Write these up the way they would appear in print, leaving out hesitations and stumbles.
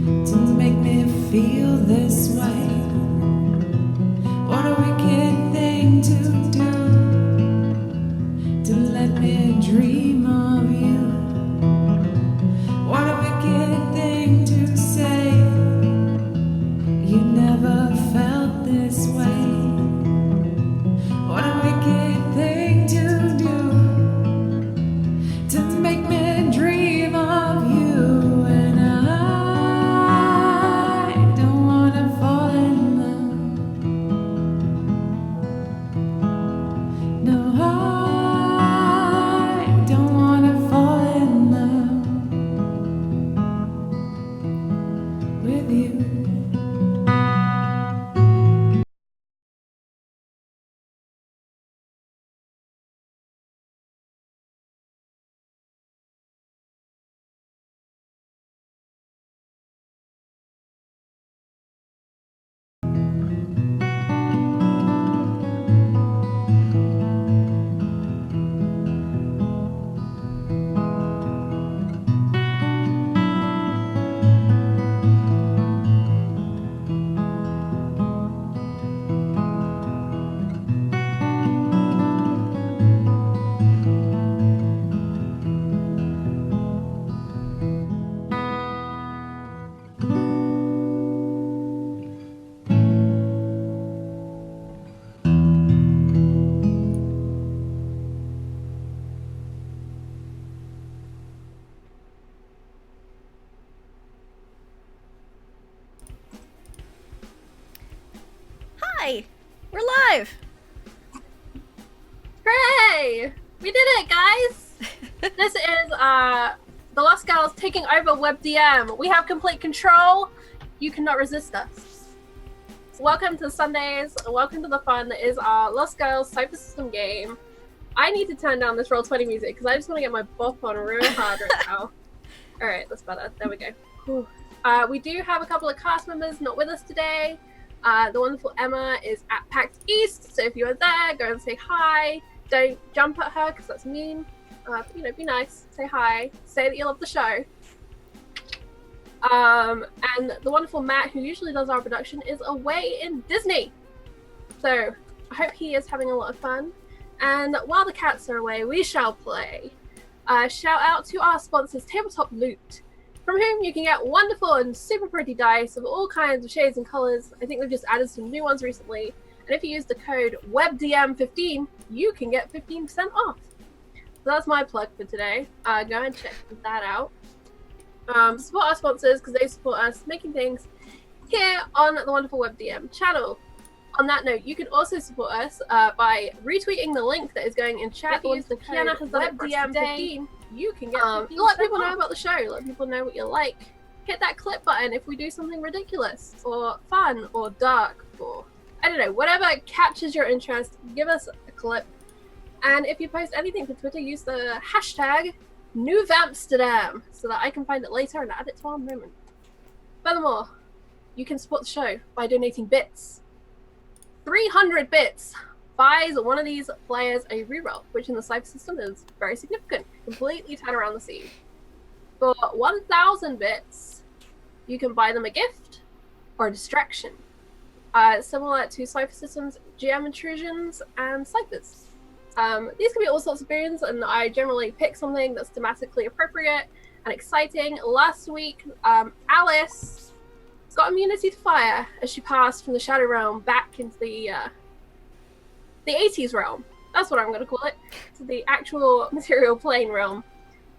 to make me feel this way. What a wicked thing to do, to let me dream of you. What a wicked thing to say, you never felt this way. What a wicked thing to do, to make me dream of you. And I don't wanna fall in love. No, I don't wanna fall in love with you. Hi! We're live! Hooray! We did it, guys! This is the Lost Girls taking over WebDM. We have complete control. You cannot resist us. Welcome to Sundays. Welcome to the fun that is our Lost Girls Cypher system game. I need to turn down this Roll20 music because I just want to get my bop on real hard right now. Alright, that's better. There we go. Whew. We do have a couple of cast members not with us today. The wonderful Emma is at PAX East, so if you're there, go and say hi. Don't jump at her because that's mean. Be nice. Say hi. Say that you love the show. And the wonderful Matt, who usually does our production, is away in Disney. So I hope he is having a lot of fun. And while the cats are away, we shall play. Shout out to our sponsors, Tabletop Loot, from whom you can get wonderful and super pretty dice of all kinds of shades and colors. I think they've just added some new ones recently. And if you use the code WebDM15, you can get 15% off. So that's my plug for today. Go and check that out. Support our sponsors because they support us making things here on the wonderful WebDM channel. On that note, you can also support us by retweeting the link that is going in chat. If you use the code WebDM15, you can get 15% let people know about the show. Let people know what you like. Hit that clip button if we do something ridiculous or fun or dark or I don't know, whatever catches your interest, give us a clip. And if you post anything to Twitter, use the hashtag NewVampsterdam so that I can find it later and add it to our moment. Furthermore, you can support the show by donating bits. 300 bits buys one of these players a reroll, which in the Cypher system is very significant. Completely turn around the scene. For 1,000 bits, you can buy them a gift or a distraction. Similar to Cypher systems, GM intrusions, and ciphers. These can be all sorts of boons, and I generally pick something that's thematically appropriate and exciting. Last week, Alice got immunity to fire as she passed from the Shadow Realm back into the 80's realm. That's what I'm going to call it. To the actual material plane realm.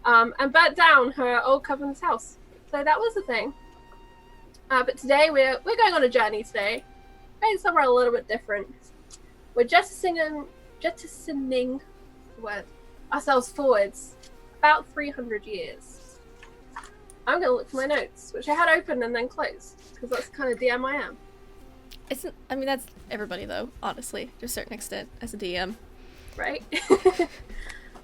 And burnt down her old covenant's house. So that was the thing. But today we're going on a journey today. Going somewhere a little bit different. We're jettisoning ourselves forwards about 300 years. I'm going to look for my notes, which I had open and then closed, because that's the kind of DM I am. That's everybody though, honestly, to a certain extent, as a DM. Right?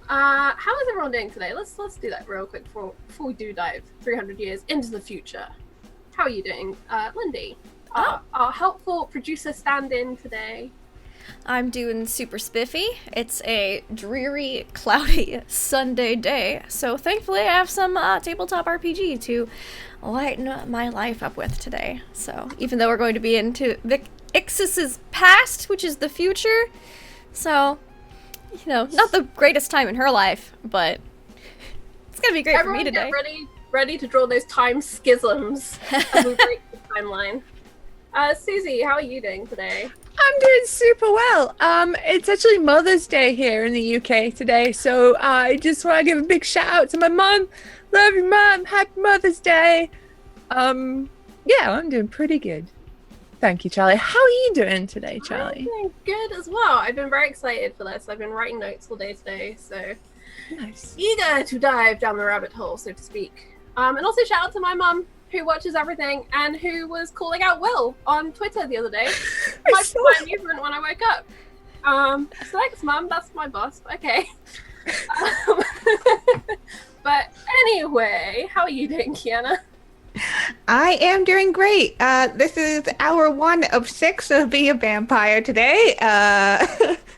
How is everyone doing today? Let's do that real quick before we do dive 300 years into the future. How are you doing? Lindy, our helpful producer stand-in today. I'm doing super spiffy. It's a dreary, cloudy Sunday day, so thankfully I have some tabletop RPG to lighten my life up with today. So even though we're going to be into Ixis's past, which is the future, so, you know, not the greatest time in her life, but it's gonna be great Everyone for me today. Get ready to draw those time schisms as we break the timeline. Susie, how are you doing today? I'm doing super well. It's actually Mother's Day here in the UK today, so I just want to give a big shout out to my mum. Love you, Mum. Happy Mother's Day. Yeah, I'm doing pretty good. Thank you, Charlie. How are you doing today, Charlie? I'm doing good as well. I've been very excited for this. I've been writing notes all day today, so Nice. eager to dive down the rabbit hole, so to speak. And also shout out to my mum, who watches everything and who was calling out Will on Twitter the other day. Much to my amusement when I woke up. So thanks, Mum. That's my boss. Okay. But anyway, how are you doing, Kiana? I am doing great. This is hour 1 of 6 of being a vampire today.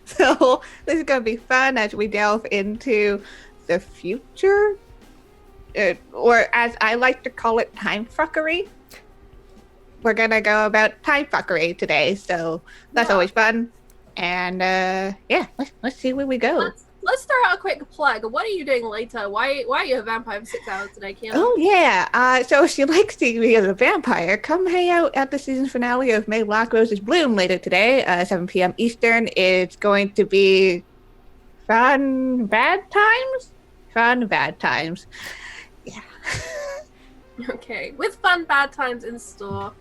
So this is going to be fun as we delve into the future, or as I like to call it, time fuckery. We're going to go about time fuckery today, so that's always fun. And yeah, let's see where we go. Let's throw out a quick plug. What are you doing later? Why are you a vampire for 6 hours today, Kiana? Oh yeah. So if you like seeing me as a vampire, come hang out at the season finale of May Black Roses Bloom later today, 7 p.m. Eastern. It's going to be fun bad times. Fun bad times. Yeah. Okay, with fun bad times in store,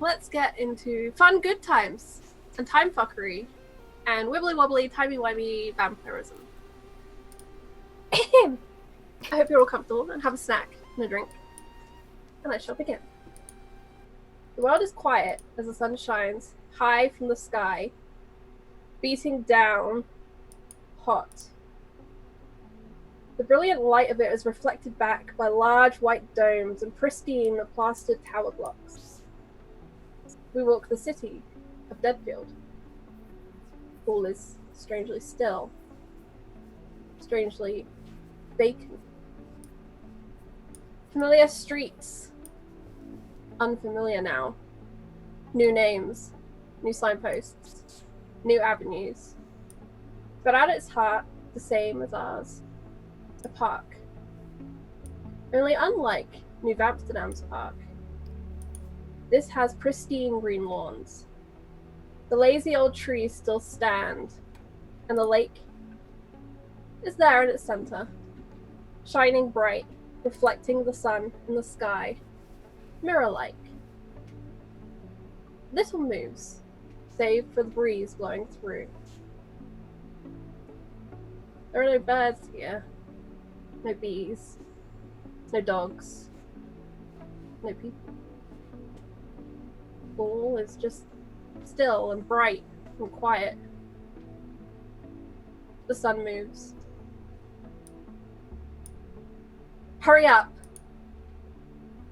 let's get into fun good times and time fuckery and wibbly wobbly timey wimey vampirism. I hope you're all comfortable and have a snack and a drink, and I shall begin. The world is quiet as the sun shines high from the sky, beating down hot. The brilliant light of it is reflected back by large white domes and pristine plastered tower blocks. We walk the city of Deadfield. All is strangely still, strangely vacant. Familiar streets, unfamiliar now. New names, new signposts, new avenues. But at its heart, the same as ours. A park. Only unlike New Amsterdam's park, this has pristine green lawns. The lazy old trees still stand, and the lake is there in its center, shining bright, reflecting the sun in the sky, mirror-like. Little moves, save for the breeze blowing through. There are no birds here. No bees, no dogs, no people. All is just still and bright and quiet. The sun moves. Hurry up!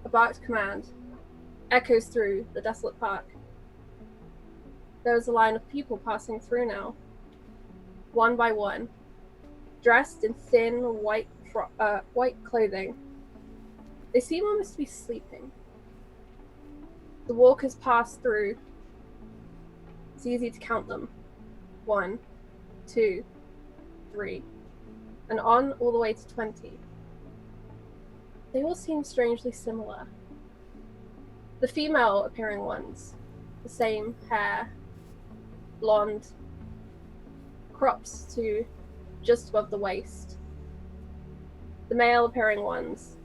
A barked command echoes through the desolate park. There is a line of people passing through now, one by one, dressed in thin white clothing. They seem almost to be sleeping. The walkers pass through. It's easy to count them. 1, 2, 3, and on all the way to 20. They all seem strangely similar. The female appearing ones, the same hair, blonde, crops to just above the waist. The male appearing ones,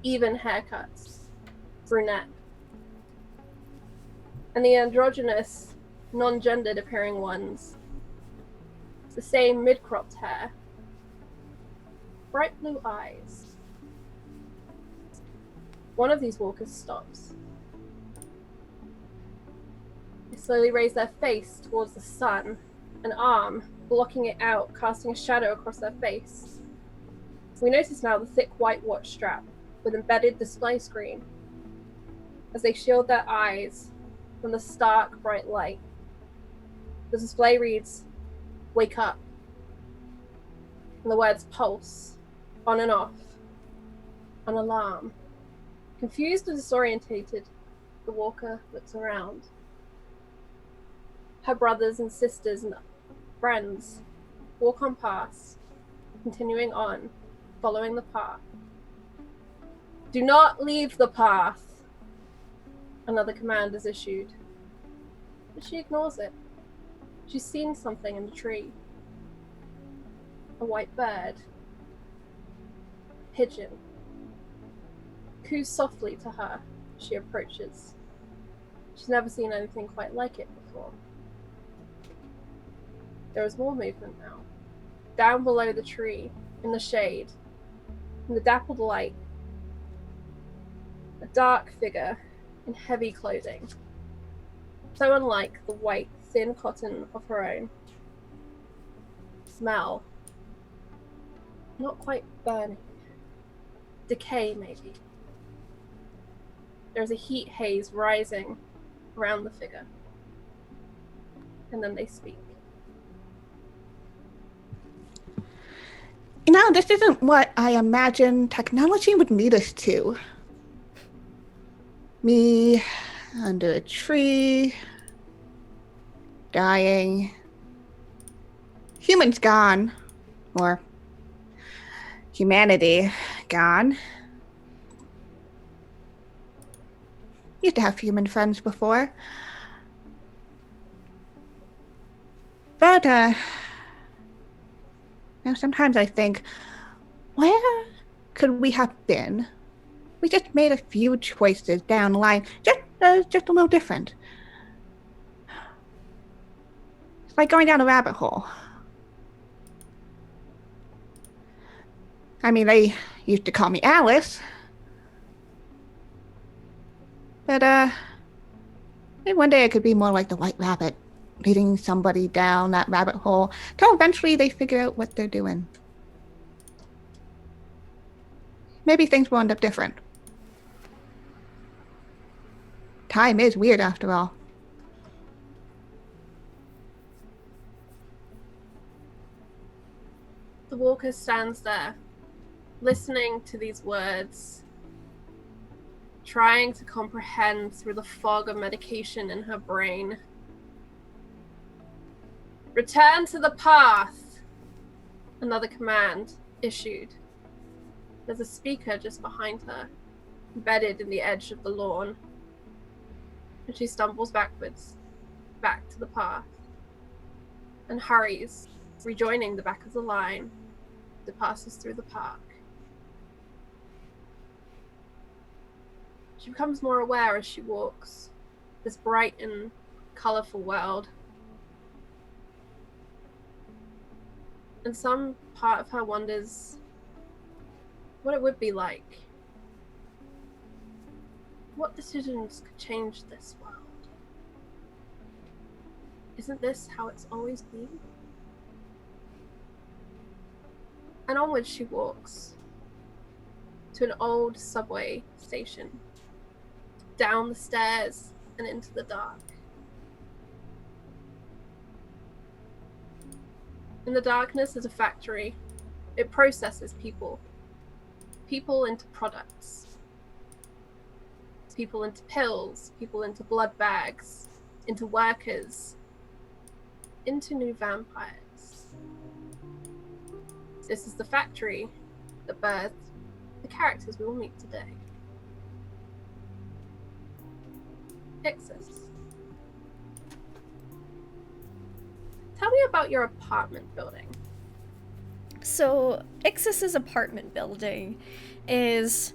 even haircuts, brunette. And the androgynous, non-gendered appearing ones, the same mid-cropped hair, bright blue eyes. One of these walkers stops. They slowly raise their face towards the sun, an arm blocking it out, casting a shadow across their face. We notice now the thick white watch strap with embedded display screen as they shield their eyes from the stark bright light. The display reads, "Wake up." And the words pulse, on and off, an alarm. Confused and disorientated, the walker looks around. Her brothers and sisters and friends walk on past, continuing on, following the path. "Do not leave the path," another command is issued. But she ignores it. She's seen something in the tree. A white bird. Pigeon. Coos softly to her as she approaches. She's never seen anything quite like it before. There is more movement now. Down below the tree, in the shade, in the dappled light, a dark figure in heavy clothing, so unlike the white, thin cotton of her own. Smell. Not quite burning. Decay, maybe. There's a heat haze rising around the figure. And then they speak. You know, this isn't what I imagined technology would lead us to. Me under a tree, dying. Humans gone. Or humanity gone. Used to have human friends before. But, now sometimes I think, where could we have been? We just made a few choices down the line, just a little different. It's like going down a rabbit hole. I mean, they used to call me Alice. But, maybe one day I could be more like the White Rabbit, leading somebody down that rabbit hole, till eventually they figure out what they're doing. Maybe things will end up different. Time is weird after all. The walker stands there, listening to these words, trying to comprehend through the fog of medication in her brain. "Return to the path," another command issued. There's a speaker just behind her, embedded in the edge of the lawn. And she stumbles backwards, back to the path, and hurries, rejoining the back of the line that passes through the park. She becomes more aware as she walks this bright and colourful world. And some part of her wonders what it would be like. What decisions could change this world? Isn't this how it's always been? And onwards she walks to an old subway station, down the stairs and into the dark. In the darkness is a factory. It processes people. People into products. People into pills. People into blood bags. Into workers. Into new vampires. This is the factory that birthed the characters we will meet today. Ixis. Tell me about your apartment building. So, Ixis's apartment building is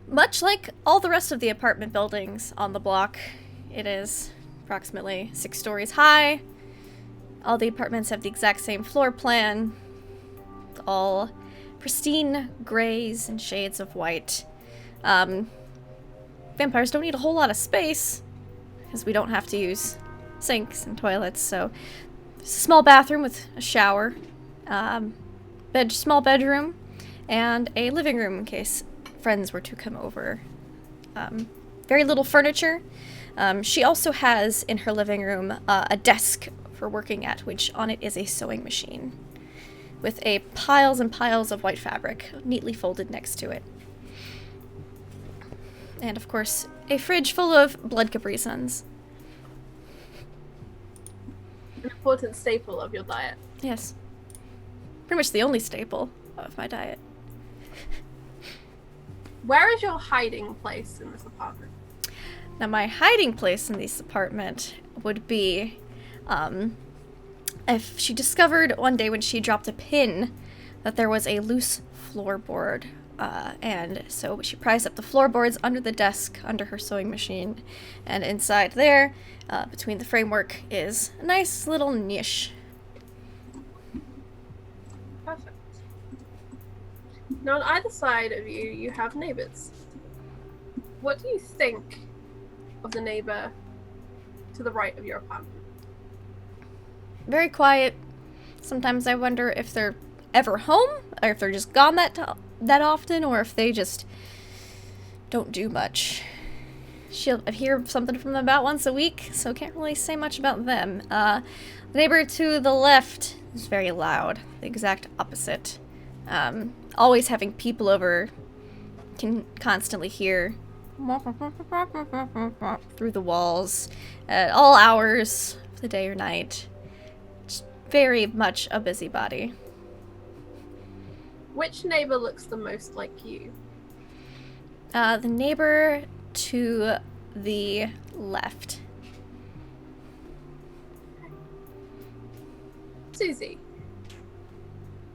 much like all the rest of the apartment buildings on the block. It is approximately 6 stories high. All the apartments have the exact same floor plan. All pristine grays and shades of white. Vampires don't need a whole lot of space because we don't have to use sinks and toilets, so there's a small bathroom with a shower, small bedroom, and a living room in case friends were to come over. Very little furniture. She also has in her living room a desk for working at, which on it is a sewing machine with a piles and piles of white fabric neatly folded next to it. And of course, a fridge full of blood Capri Suns. An important staple of your diet. Yes. Pretty much the only staple of my diet. Where is your hiding place in this apartment? Now, my hiding place in this apartment would be, if she discovered one day when she dropped a pin that there was a loose floorboard, and so she prized up the floorboards under the desk, under her sewing machine, and inside there, between the framework, is a nice little niche. Perfect. Now, on either side of you, you have neighbors. What do you think of the neighbor to the right of your apartment? Very quiet. Sometimes I wonder if they're ever home, or if they're just gone that often, or if they just don't do much. I hear something from them about once a week, so can't really say much about them. The neighbor to the left is very loud, the exact opposite. Always having people over, can constantly hear through the walls at all hours of the day or night. Just very much a busybody. Which neighbor looks the most like you? The neighbor to the left. Susie.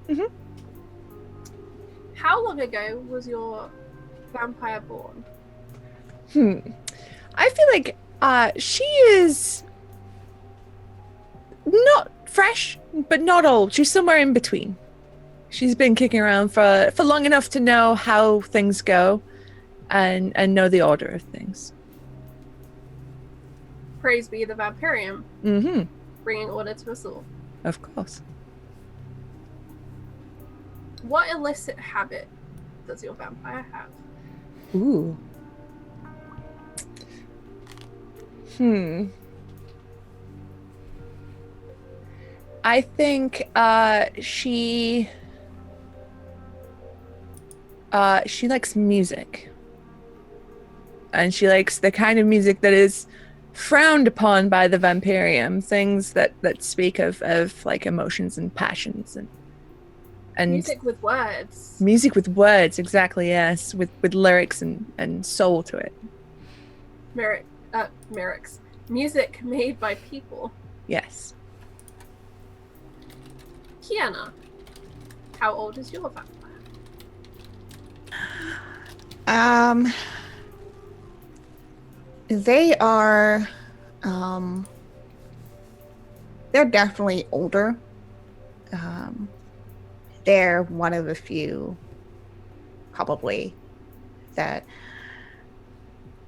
Mhm. How long ago was your vampire born? I feel like she is not fresh, but not old. She's somewhere in between. She's been kicking around for long enough to know how things go and know the order of things. Praise be the Vampirium, Mm-hmm. bringing order to us all. Of course. What illicit habit does your vampire have? Ooh. I think she likes music. And she likes the kind of music that is frowned upon by the Vampirium, things that speak of like emotions and passions and Music with words. music with words, exactly, yes, with lyrics and soul to it. Lyrics. Music made by people. Yes. Kiana, how old is your vampire? They are, they're definitely older. They're one of the few, probably, that,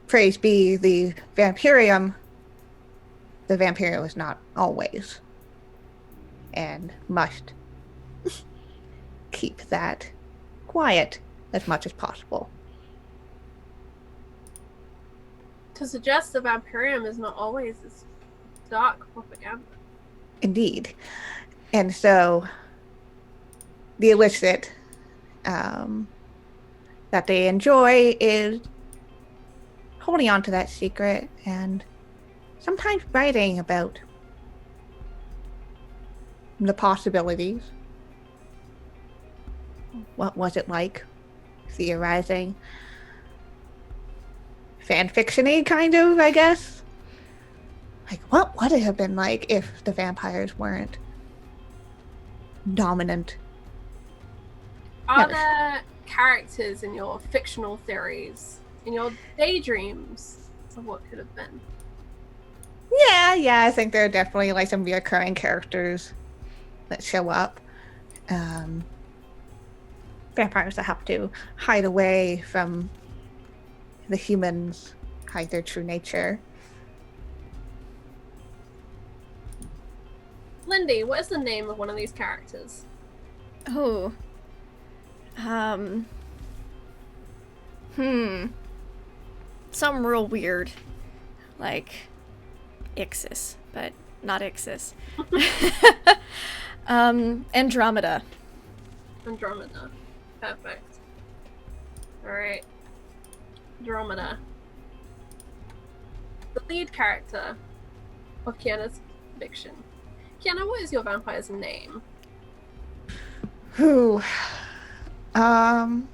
praise be the Vampirium is not always, and must keep that quiet as much as possible. To suggest the Vampirium is not always as dark propaganda. Indeed. And so the illicit that they enjoy is holding on to that secret and sometimes writing about the possibilities. What was it like? Theorizing. Fan fiction-y, kind of, I guess. Like, what would it have been like if the vampires weren't dominant? Are Yes. there characters in your fictional theories, in your daydreams of what could have been? Yeah, I think there are definitely like some recurring characters that show up. Vampires that have to hide away from the humans, hide their true nature. Lindy, what is the name of one of these characters? Oh. Something real weird. Like Ixis, but not Ixis. Andromeda. Andromeda. Perfect. Alright. Andromeda. The lead character of Kiana's fiction. Kiana, what is your vampire's name? Who? Come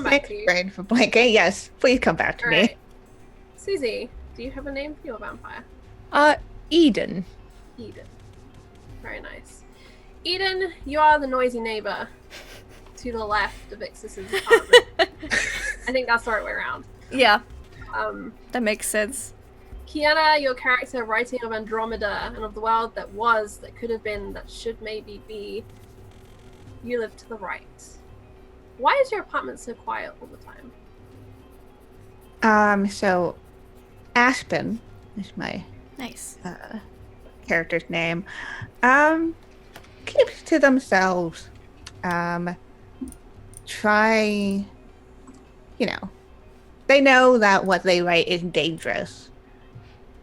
back to you. Brain for blanking. Yes, please come back to me. Alright. Susie, do you have a name for your vampire? Eden. Eden. Very nice. Eden, you are the noisy neighbor to the left of Ixis's apartment. I think that's the right way around. Yeah, that makes sense. Kiana, your character writing of Andromeda and of the world that was, that could have been, that should maybe be. You live to the right. Why is your apartment so quiet all the time? So Aspen is my Nice. character's name. Keeps to themselves. Try, they know that what they write is dangerous.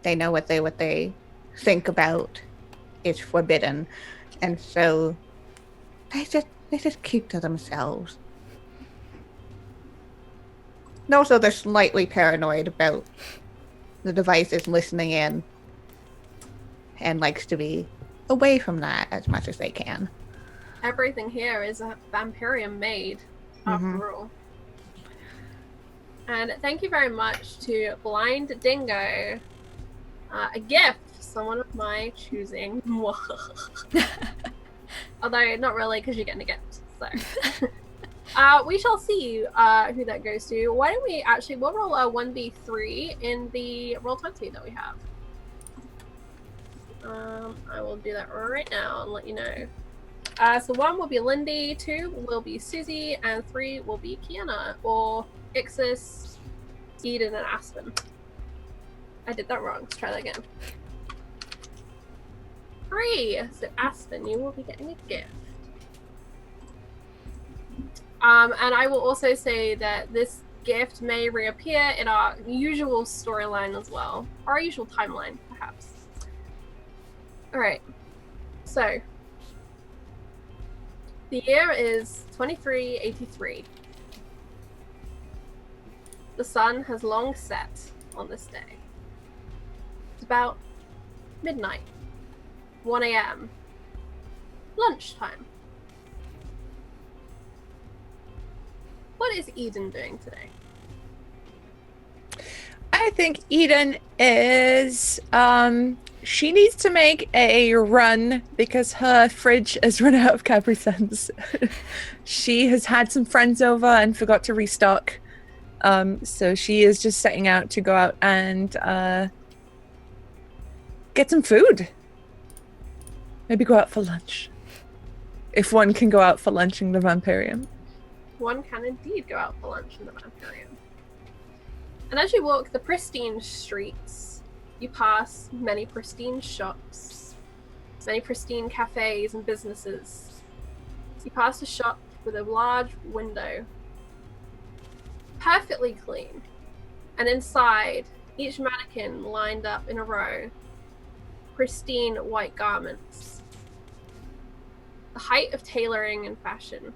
They know what they think about is forbidden, and so they just keep to themselves. And also, they're slightly paranoid about the devices listening in, and likes to be away from that as much as they can. Everything here is a Vampirium made, after all. And thank you very much to Blind Dingo. A gift, someone of my choosing. Although, not really, because you're getting a gift, so. We shall see who that goes to. Why don't we actually, we'll roll a 1v3 in the Roll20 that we have. I will do that right now and let you know. So 1 will be Lindy, 2 will be Susie, and 3 will be Kiana, or Ixis, Eden, and Aspen. I did that wrong. Let's try that again. 3! So Aspen, you will be getting a gift. And I will also say that this gift may reappear in our usual storyline as well. Or our usual timeline, perhaps. Alright. So. The year is 2383. The sun has long set on this day. It's about midnight. 1 a.m. Lunchtime. What is Eden doing today? I think Eden is she needs to make a run because her fridge has run out of Capri Suns. She has had some friends over and forgot to restock. So she is just setting out to go out and get some food. Maybe go out for lunch. If one can go out for lunch in the Vampirium. One can indeed go out for lunch in the Vampirium. And as you walk the pristine streets, you pass many pristine shops, many pristine cafes and businesses. You pass a shop with a large window, perfectly clean, and inside, each mannequin lined up in a row, pristine white garments. The height of tailoring and fashion.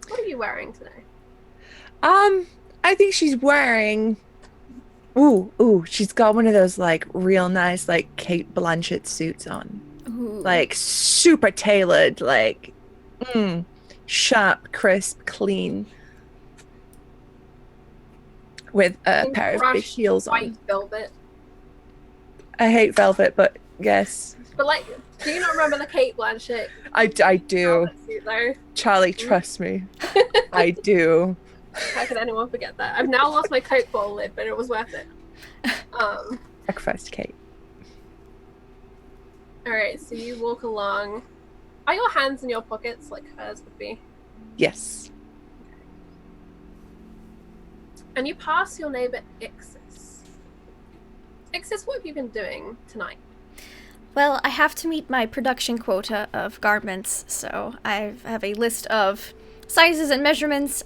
What are you wearing today? I think she's wearing she's got one of those like real nice like Kate Blanchett suits on. Ooh. Like super tailored, like sharp, crisp, clean. With a pair of big heels white on. velvet. I hate velvet, but yes. But like, do you not remember the Kate Blanchett I do. velvet suit though? Charlie, trust me. I do. How could anyone forget that? I've now lost my Coke bottle lid, but it was worth it. Breakfast, Kate. Alright, so you walk along. Are your hands in your pockets like hers would be? Yes. And you pass your neighbor Ixis. Ixis, what have you been doing tonight? Well, I have to meet my production quota of garments, so I have a list of sizes and measurements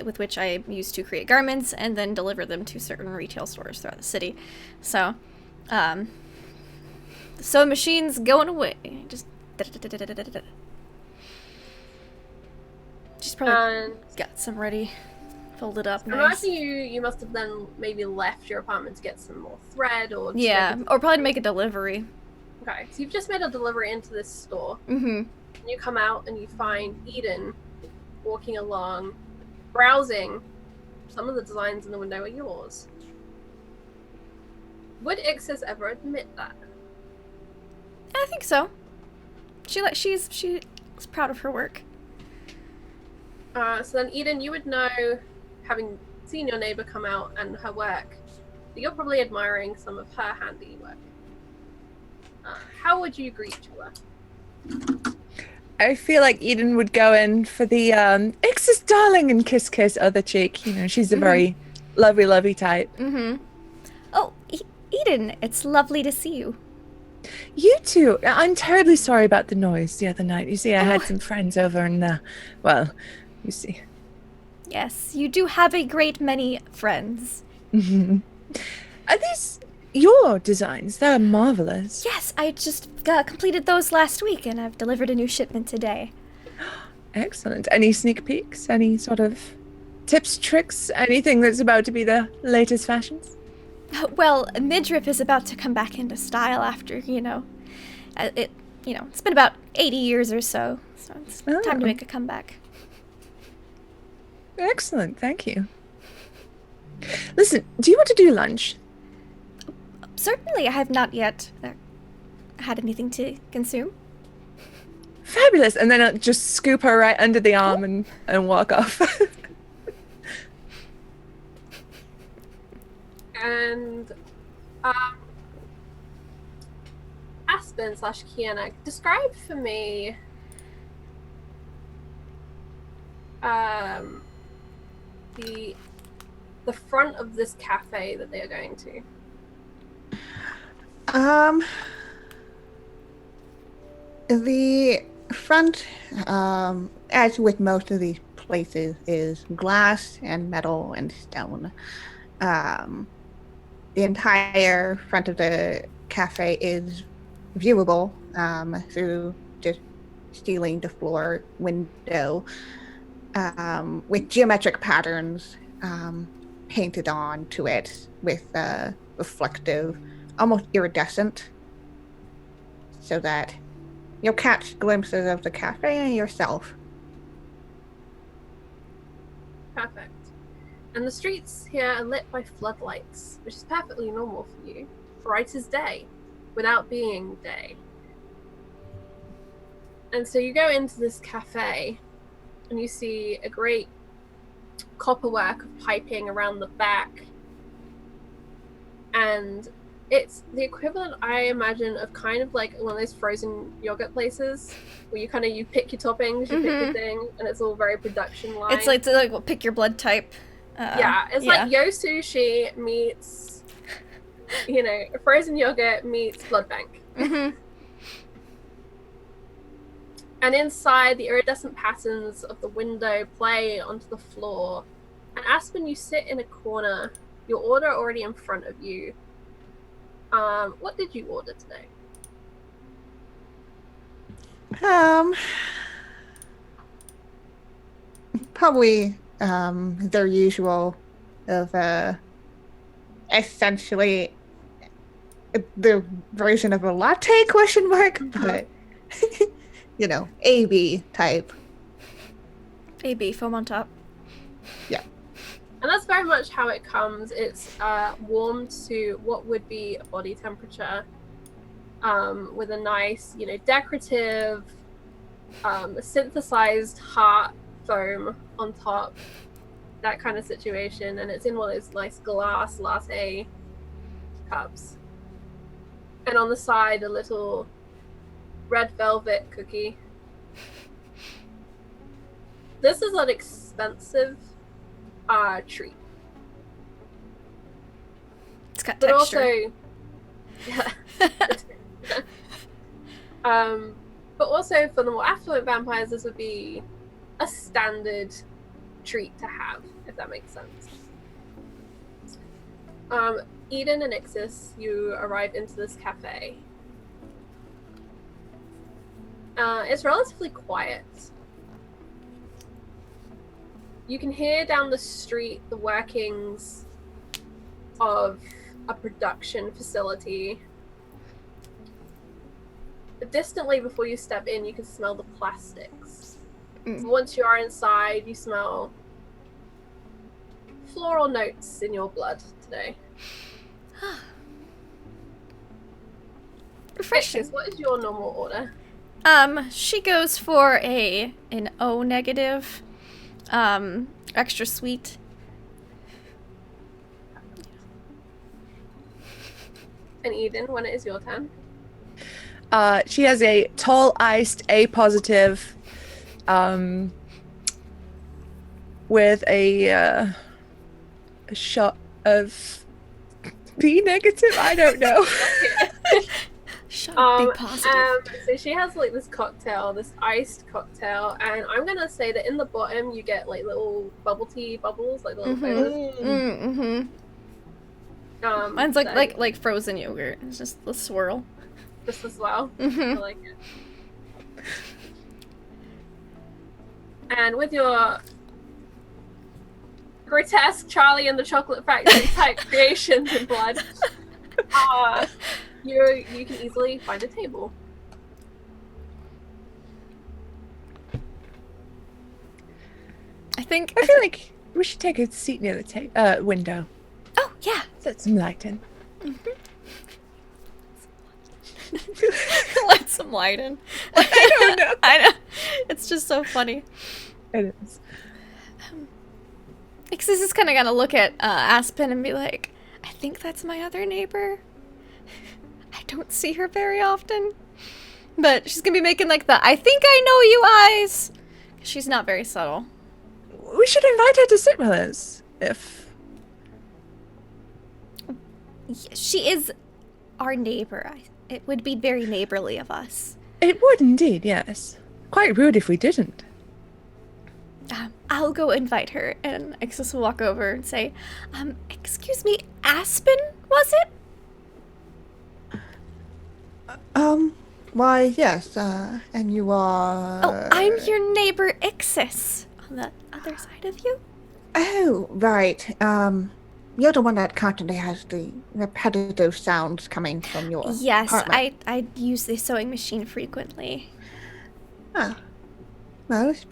with which I use to create garments and then deliver them to certain retail stores throughout the city. So, the sewing machine's going away. Just. She's probably got some ready, folded up. I'm Nice. imagining you must have then maybe left your apartment to get some more thread or just Yeah, make or probably to make a delivery. Okay, so you've just made a delivery into this store. Mm-hmm. And you come out and you find Eden walking along, browsing. Some of the designs in the window are yours. Would Ixis ever admit that? I think so. She's proud of her work. So then, Eden, you would know, having seen your neighbor come out and her work, that you're probably admiring some of her handiwork. How would you greet her? I feel like Eden would go in for the Ixis darling and kiss other cheek. You know, she's a very lovey type. Mm-hmm. Oh, Eden, it's lovely to see you. You too. I'm terribly sorry about the noise the other night. You see, I had some friends over and, well, you see. Yes, you do have a great many friends. Are these your designs? They're marvelous. Yes, I just completed those last week, and I've delivered a new shipment today. Excellent. Any sneak peeks? Any sort of tips, tricks? Anything that's about to be the latest fashions? Well, midriff is about to come back into style after, it's been about 80 years or so it's time to make a comeback. Excellent, thank you. Listen, do you want to do lunch? Certainly, I have not yet had anything to consume. Fabulous, and then I'll just scoop her right under the arm and walk off. And Aspen / Kiana, describe for me the front of this cafe that they are going to. The front, as with most of these places, is glass and metal and stone. The entire front of the cafe is viewable through just ceiling to floor window with geometric patterns painted on to it with reflective, almost iridescent, so that you'll catch glimpses of the cafe and yourself. Perfect. And the streets here are lit by floodlights, which is perfectly normal for you. Bright as day, without being day. And so you go into this cafe, and you see a great copperwork of piping around the back. And it's the equivalent, I imagine, of kind of like one of those frozen yogurt places where you pick your toppings, you pick your thing, and it's all very production line. It's like pick your blood type. It's like Yo Sushi meets, frozen yogurt meets blood bank. Mm-hmm. And inside, the iridescent patterns of the window play onto the floor. And Aspen, you sit in a corner, your order already in front of you. What did you order today? Probably their usual of essentially the version of a latte ? But AB type. AB, foam on top. Yeah. And that's very much how it comes. It's warmed to what would be a body temperature, with a nice, decorative, synthesized heart foam on top, that kind of situation. And it's in one of those nice glass latte cups. And on the side, a little red velvet cookie. This is an expensive treat. It's got But texture. also, yeah. But also for the more affluent vampires, this would be a standard treat to have, if that makes sense. Eden and Ixis, you arrive into this cafe. It's relatively quiet. You can hear down the street the workings of a production facility. But distantly before you step in, you can smell the plastics. So once you are inside, you smell floral notes in your blood today. Refreshing. Ixis, what is your normal order? She goes for an O negative, extra sweet. And Eden, when it is your turn. She has a tall iced A positive, with a shot of B negative. I don't know. Shut up, be positive. So she has like this cocktail, this iced cocktail, and I'm gonna say that in the bottom you get like little bubble tea bubbles, like little flavors. Mine's so like frozen yogurt. It's just the swirl. just as well. I like it. And with your grotesque Charlie and the Chocolate Factory type creations in blood, you can easily find a table. I think. I feel like we should take a seat near the window. Oh yeah. Set some light in. Let some light in. I don't know. I know. It's just so funny. It is. Ixis is kind of gonna look at Aspen and be like, I think that's my other neighbor. I don't see her very often. But she's gonna be making like the I think I know you eyes. She's not very subtle. We should invite her to sit with us. If She is our neighbor. It would be very neighborly of us. it would indeed, yes. Quite rude if we didn't. I'll go invite her, and Ixis will walk over and say, excuse me, Aspen, was it? Why, yes, and you are... Oh, I'm your neighbor Ixis, on the other side of you. Oh, right, you're the one that constantly has the repetitive sounds coming from your Yes, apartment. I use the sewing machine frequently. Ah, well, it's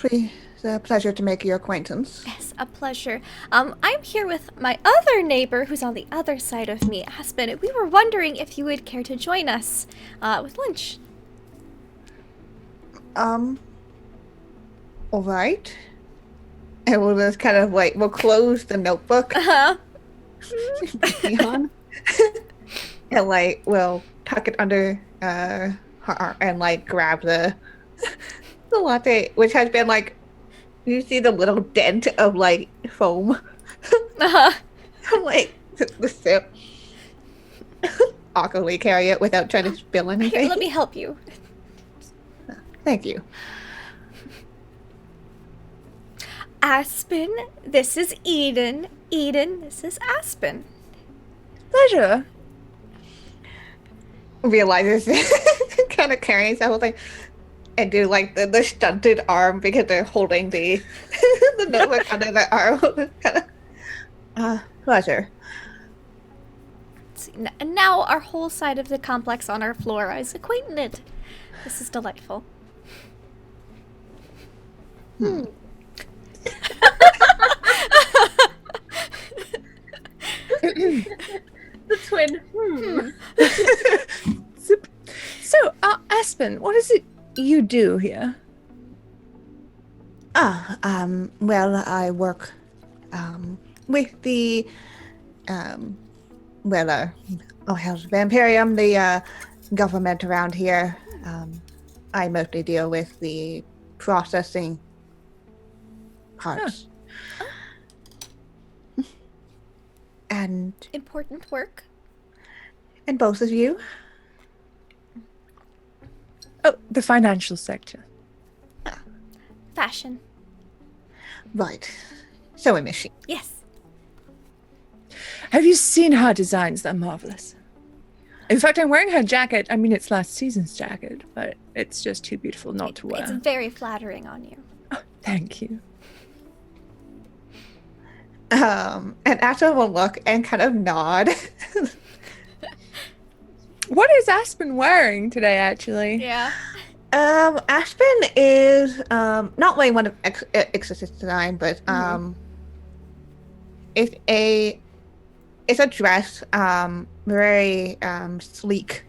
a pleasure to make your acquaintance. Yes, a pleasure. I'm here with my other neighbor who's on the other side of me, Aspen. We were wondering if you would care to join us with lunch. All right. And we'll just kind of like, we'll close the notebook. Uh-huh. on, and like, we'll tuck it under her arm and like grab the latte, which has been like, you see the little dent of like foam. Uh-huh. I'm like, the sip. Awkwardly carry it without trying to spill Here, anything. let me help you. Thank you. Aspen, this is Eden. Eden, this is Aspen. Pleasure. Realizes kind of carrying the whole thing and do like the stunted arm because they're holding the the notebook under the arm. Pleasure. See, and now our whole side of the complex on our floor is acquainted. This is delightful. The twin. So, Aspen, what is it you do here? Well, I work with the Vampirium, the government around here. I mostly deal with the processing parts. And Important work. both of you? Oh, the financial sector. Fashion. Right. Sewing machine. Yes. Have you seen her designs? They're marvelous. In fact, I'm wearing her jacket. I mean, it's last season's jacket, but it's just too beautiful not to wear. It's very flattering on you. Oh, thank you. And Aspen will look and kind of nod. What is Aspen wearing today, actually? Yeah. Aspen is not wearing one of Ixis' design, but it's a dress, very sleek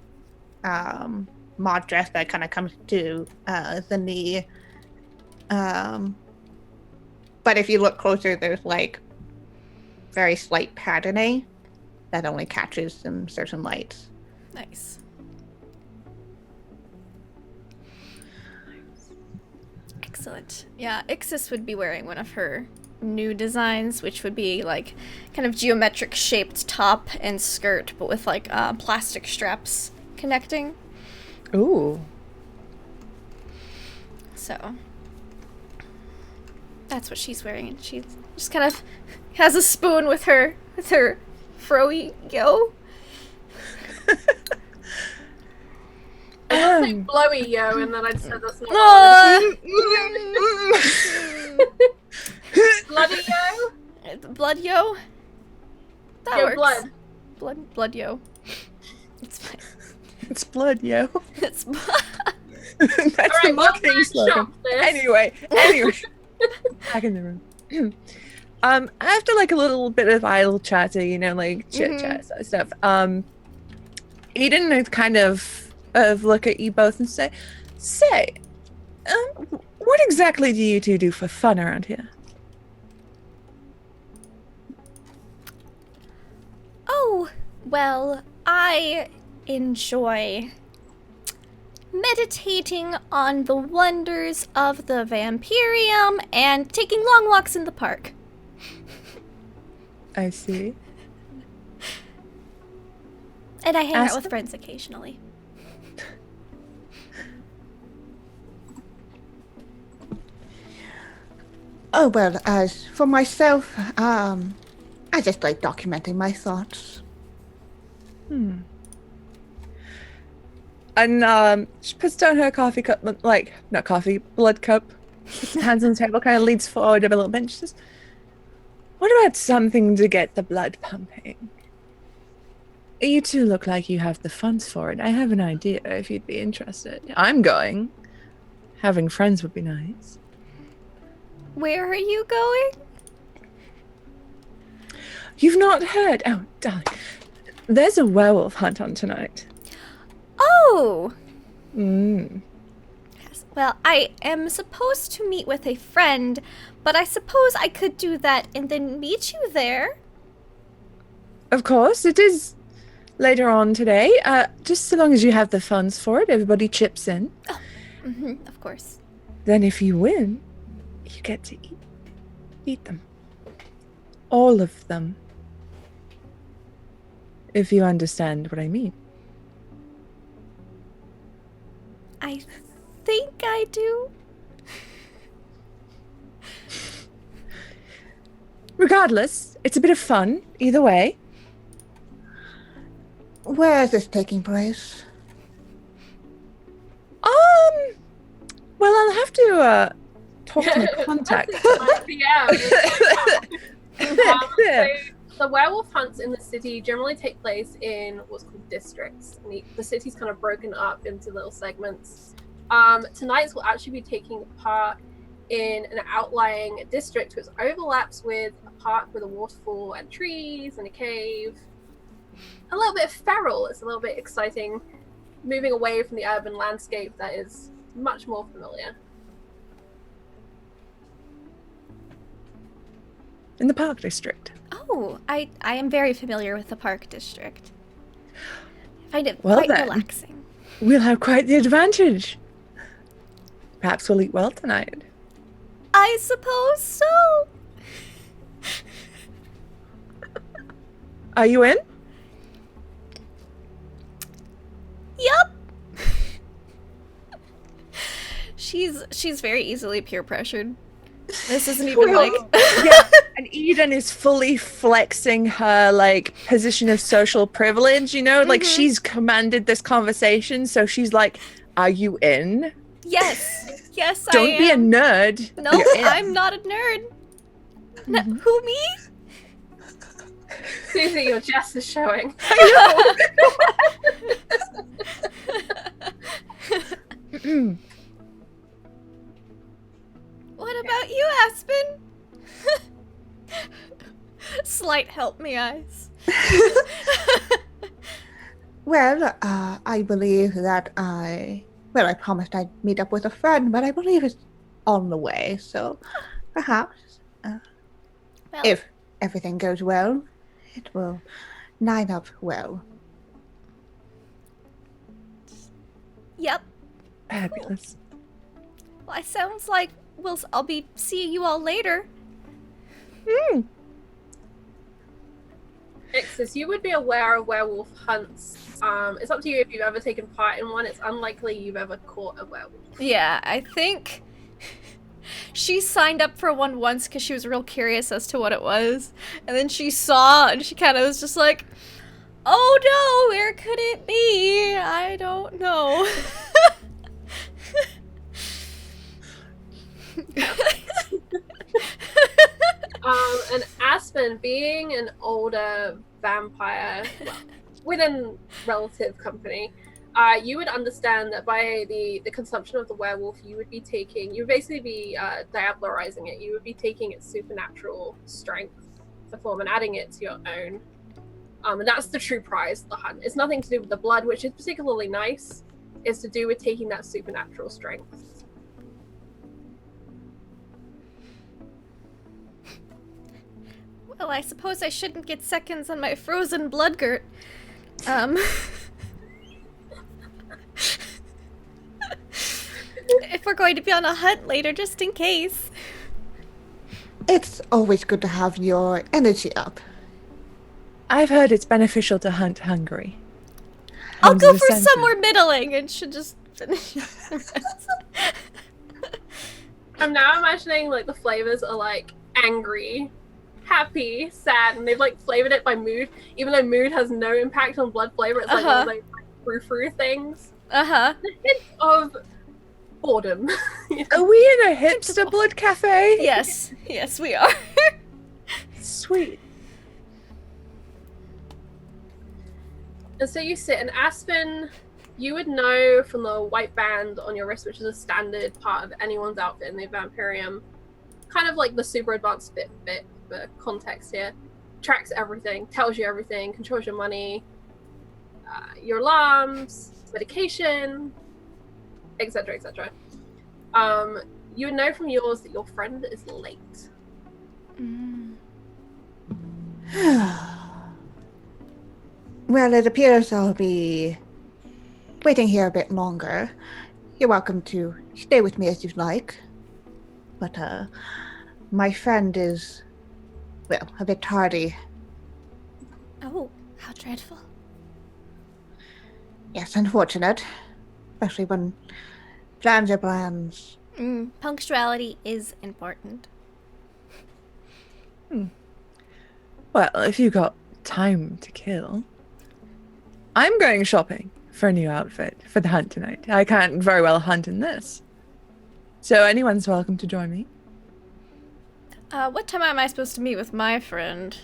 mod dress that kind of comes to the knee. But if you look closer, there's like very slight patterning that only catches in certain lights. Nice. Excellent. Yeah, Ixis would be wearing one of her new designs, which would be like kind of geometric shaped top and skirt, but with like plastic straps connecting. Ooh. So that's what she's wearing, and she just kind of has a spoon with her froey yo. I just say blowy yo, and then I said that's not. Bloody yo. Blood yo. That Yo, works. blood. Blood yo. It's fine. It's blood, yo. It's That's the Alright, marketing let's slogan. shop this. Anyway. Back in the room. After like a little bit of idle chatter, like chit chat sort of stuff, Eden would kind of look at you both and say, what exactly do you two do for fun around here? Oh, well, I enjoy meditating on the wonders of the Vampirium and taking long walks in the park. I see. And I hang out with Aspen? friends occasionally. Oh, well, as for myself, I just like documenting my thoughts. And she puts down her coffee cup, not coffee, blood cup. Hands on the table, kind of leans forward a little bit. And she says, what about something to get the blood pumping? You two look like you have the funds for it. I have an idea if you'd be interested. I'm going. Having friends would be nice. Where are you going? You've not heard? Oh, darling. There's a werewolf hunt on tonight. Oh! Mm. Yes. Well, I am supposed to meet with a friend, but I suppose I could do that and then meet you there. Of course, it is later on today. Just so long as you have the funds for it, everybody chips in. Of course. Then if you win, you get to eat them. All of them. If you understand what I mean. I think I do. Regardless, it's a bit of fun, either way. Where is this taking place? Well, I'll have to talk to my contact. So the werewolf hunts in the city generally take place in what's called districts. And the city's kind of broken up into little segments. Tonight's will actually be taking part in an outlying district which overlaps with a park with a waterfall and trees and a cave. A little bit feral. It's a little bit exciting, moving away from the urban landscape that is much more familiar. In the Park District. Oh, I am very familiar with the Park District. I find it Well quite then. relaxing. We'll have quite the advantage. Perhaps we'll eat well tonight. I suppose so. Are you in? Yup. She's very easily peer pressured. This isn't even like... Yeah, and Eden is fully flexing her like position of social privilege, you know, like she's commanded this conversation, so she's like, "Are you in? Yes, yes, I Don't be a am. nerd." No, You're in." I'm not a nerd. Who, me? Susie, your chest is showing. What about you, Aspen? Slight help me eyes. Well, I believe that I promised I'd meet up with a friend, but I believe it's on the way, so perhaps, Well, if everything goes well, it will line up well. yep. Fabulous. Well, it sounds like I'll be seeing you all later. Ixis, you would be aware of werewolf hunts. It's up to you if you've ever taken part in one. It's unlikely you've ever caught a werewolf. Yeah, I think she signed up for one once because she was real curious as to what it was. And then she saw and she kind of was just like, oh no, where could it be? I don't know. And Aspen, being an older vampire, well, within relative company, you would understand that by the consumption of the werewolf, you would basically be diablerizing it. You would be taking its supernatural strength to form and adding it to your own. And that's the true prize of the hunt. It's nothing to do with the blood, which is particularly nice. It's to do with taking that supernatural strength. Well, I suppose I shouldn't get seconds on my frozen blood gurt. If we're going to be on a hunt later, just in case. It's always good to have your energy up. I've heard it's beneficial to hunt hungry. I'll Comes go the for sentence. somewhere middling and should just finish the rest. I'm now imagining like the flavors are like angry, happy, sad, and they've like flavored it by mood, even though mood has no impact on blood flavor. It's like one of those like, frou-frou things. Uh-huh. A hint of boredom. Are we in a hipster blood cafe? Yes. Yes, we are. Sweet. And so you sit, and Aspen, you would know from the white band on your wrist, which is a standard part of anyone's outfit in the Vampirium, kind of like the super advanced Fitbit for context here, tracks everything, tells you everything, controls your money, your alarms, medication, etc., etc. You would know from yours that your friend is late. Well, it appears I'll be waiting here a bit longer. You're welcome to stay with me as you'd like. But, my friend is, well, a bit tardy. Oh, how dreadful. Yes, unfortunate. Especially when plans are plans. Punctuality is important. Well, if you got time to kill, I'm going shopping for a new outfit for the hunt tonight. I can't very well hunt in this. So anyone's welcome to join me. What time am I supposed to meet with my friend?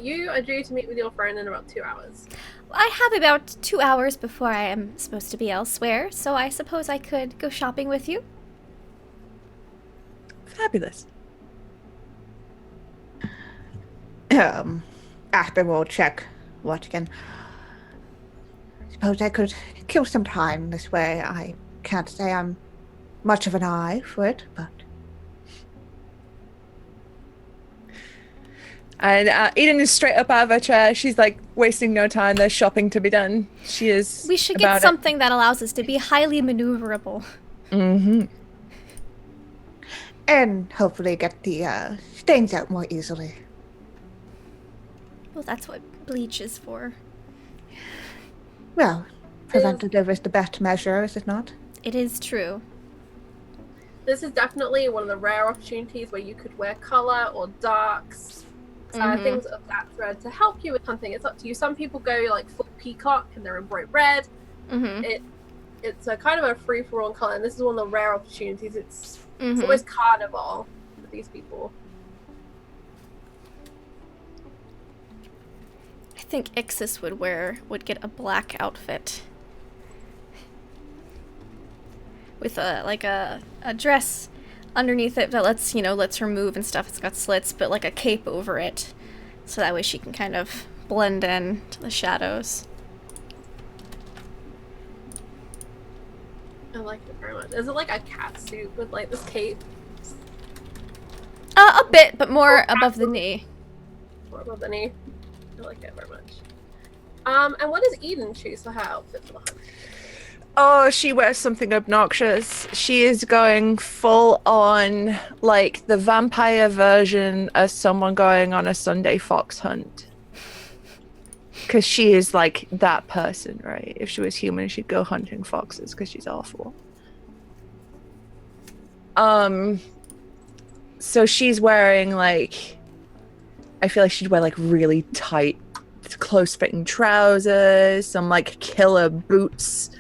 You are due to meet with your friend in about 2 hours. I have about 2 hours before I am supposed to be elsewhere, so I suppose I could go shopping with you. Fabulous. Aspen will check watch again. Suppose I could kill some time this way. I can't say I'm much of an eye for it, but... And Eden is straight up out of her chair. She's like wasting no time. There's shopping to be done. She is. We should about get something that allows us to be highly maneuverable. And hopefully get the stains out more easily. Well, that's what bleach is for. Well, preventative is the best measure, is it not? It is true. This is definitely one of the rare opportunities where you could wear color or darks, things of that thread to help you with hunting. It's up to you. Some people go like full peacock and they're in bright red. It's a kind of a free for all color, and this is one of the rare opportunities. It's always carnival for these people. I think Ixis would get a black outfit with a dress underneath it that lets her move and stuff. It's got slits, but like a cape over it, so that way she can kind of blend in to the shadows. I like it very much. Is it like a cat suit with like this cape? A bit, but more above the knee. More above the knee. I like it very much. And what does Eden choose for her outfit for the hunt? Oh, she wears something obnoxious. She is going full on, like, the vampire version of someone going on a Sunday fox hunt. Because she is, like, that person, right? If she was human, she'd go hunting foxes because she's awful. So she's wearing, like... I feel like she'd wear, like, really tight, close-fitting trousers, some, like, killer boots.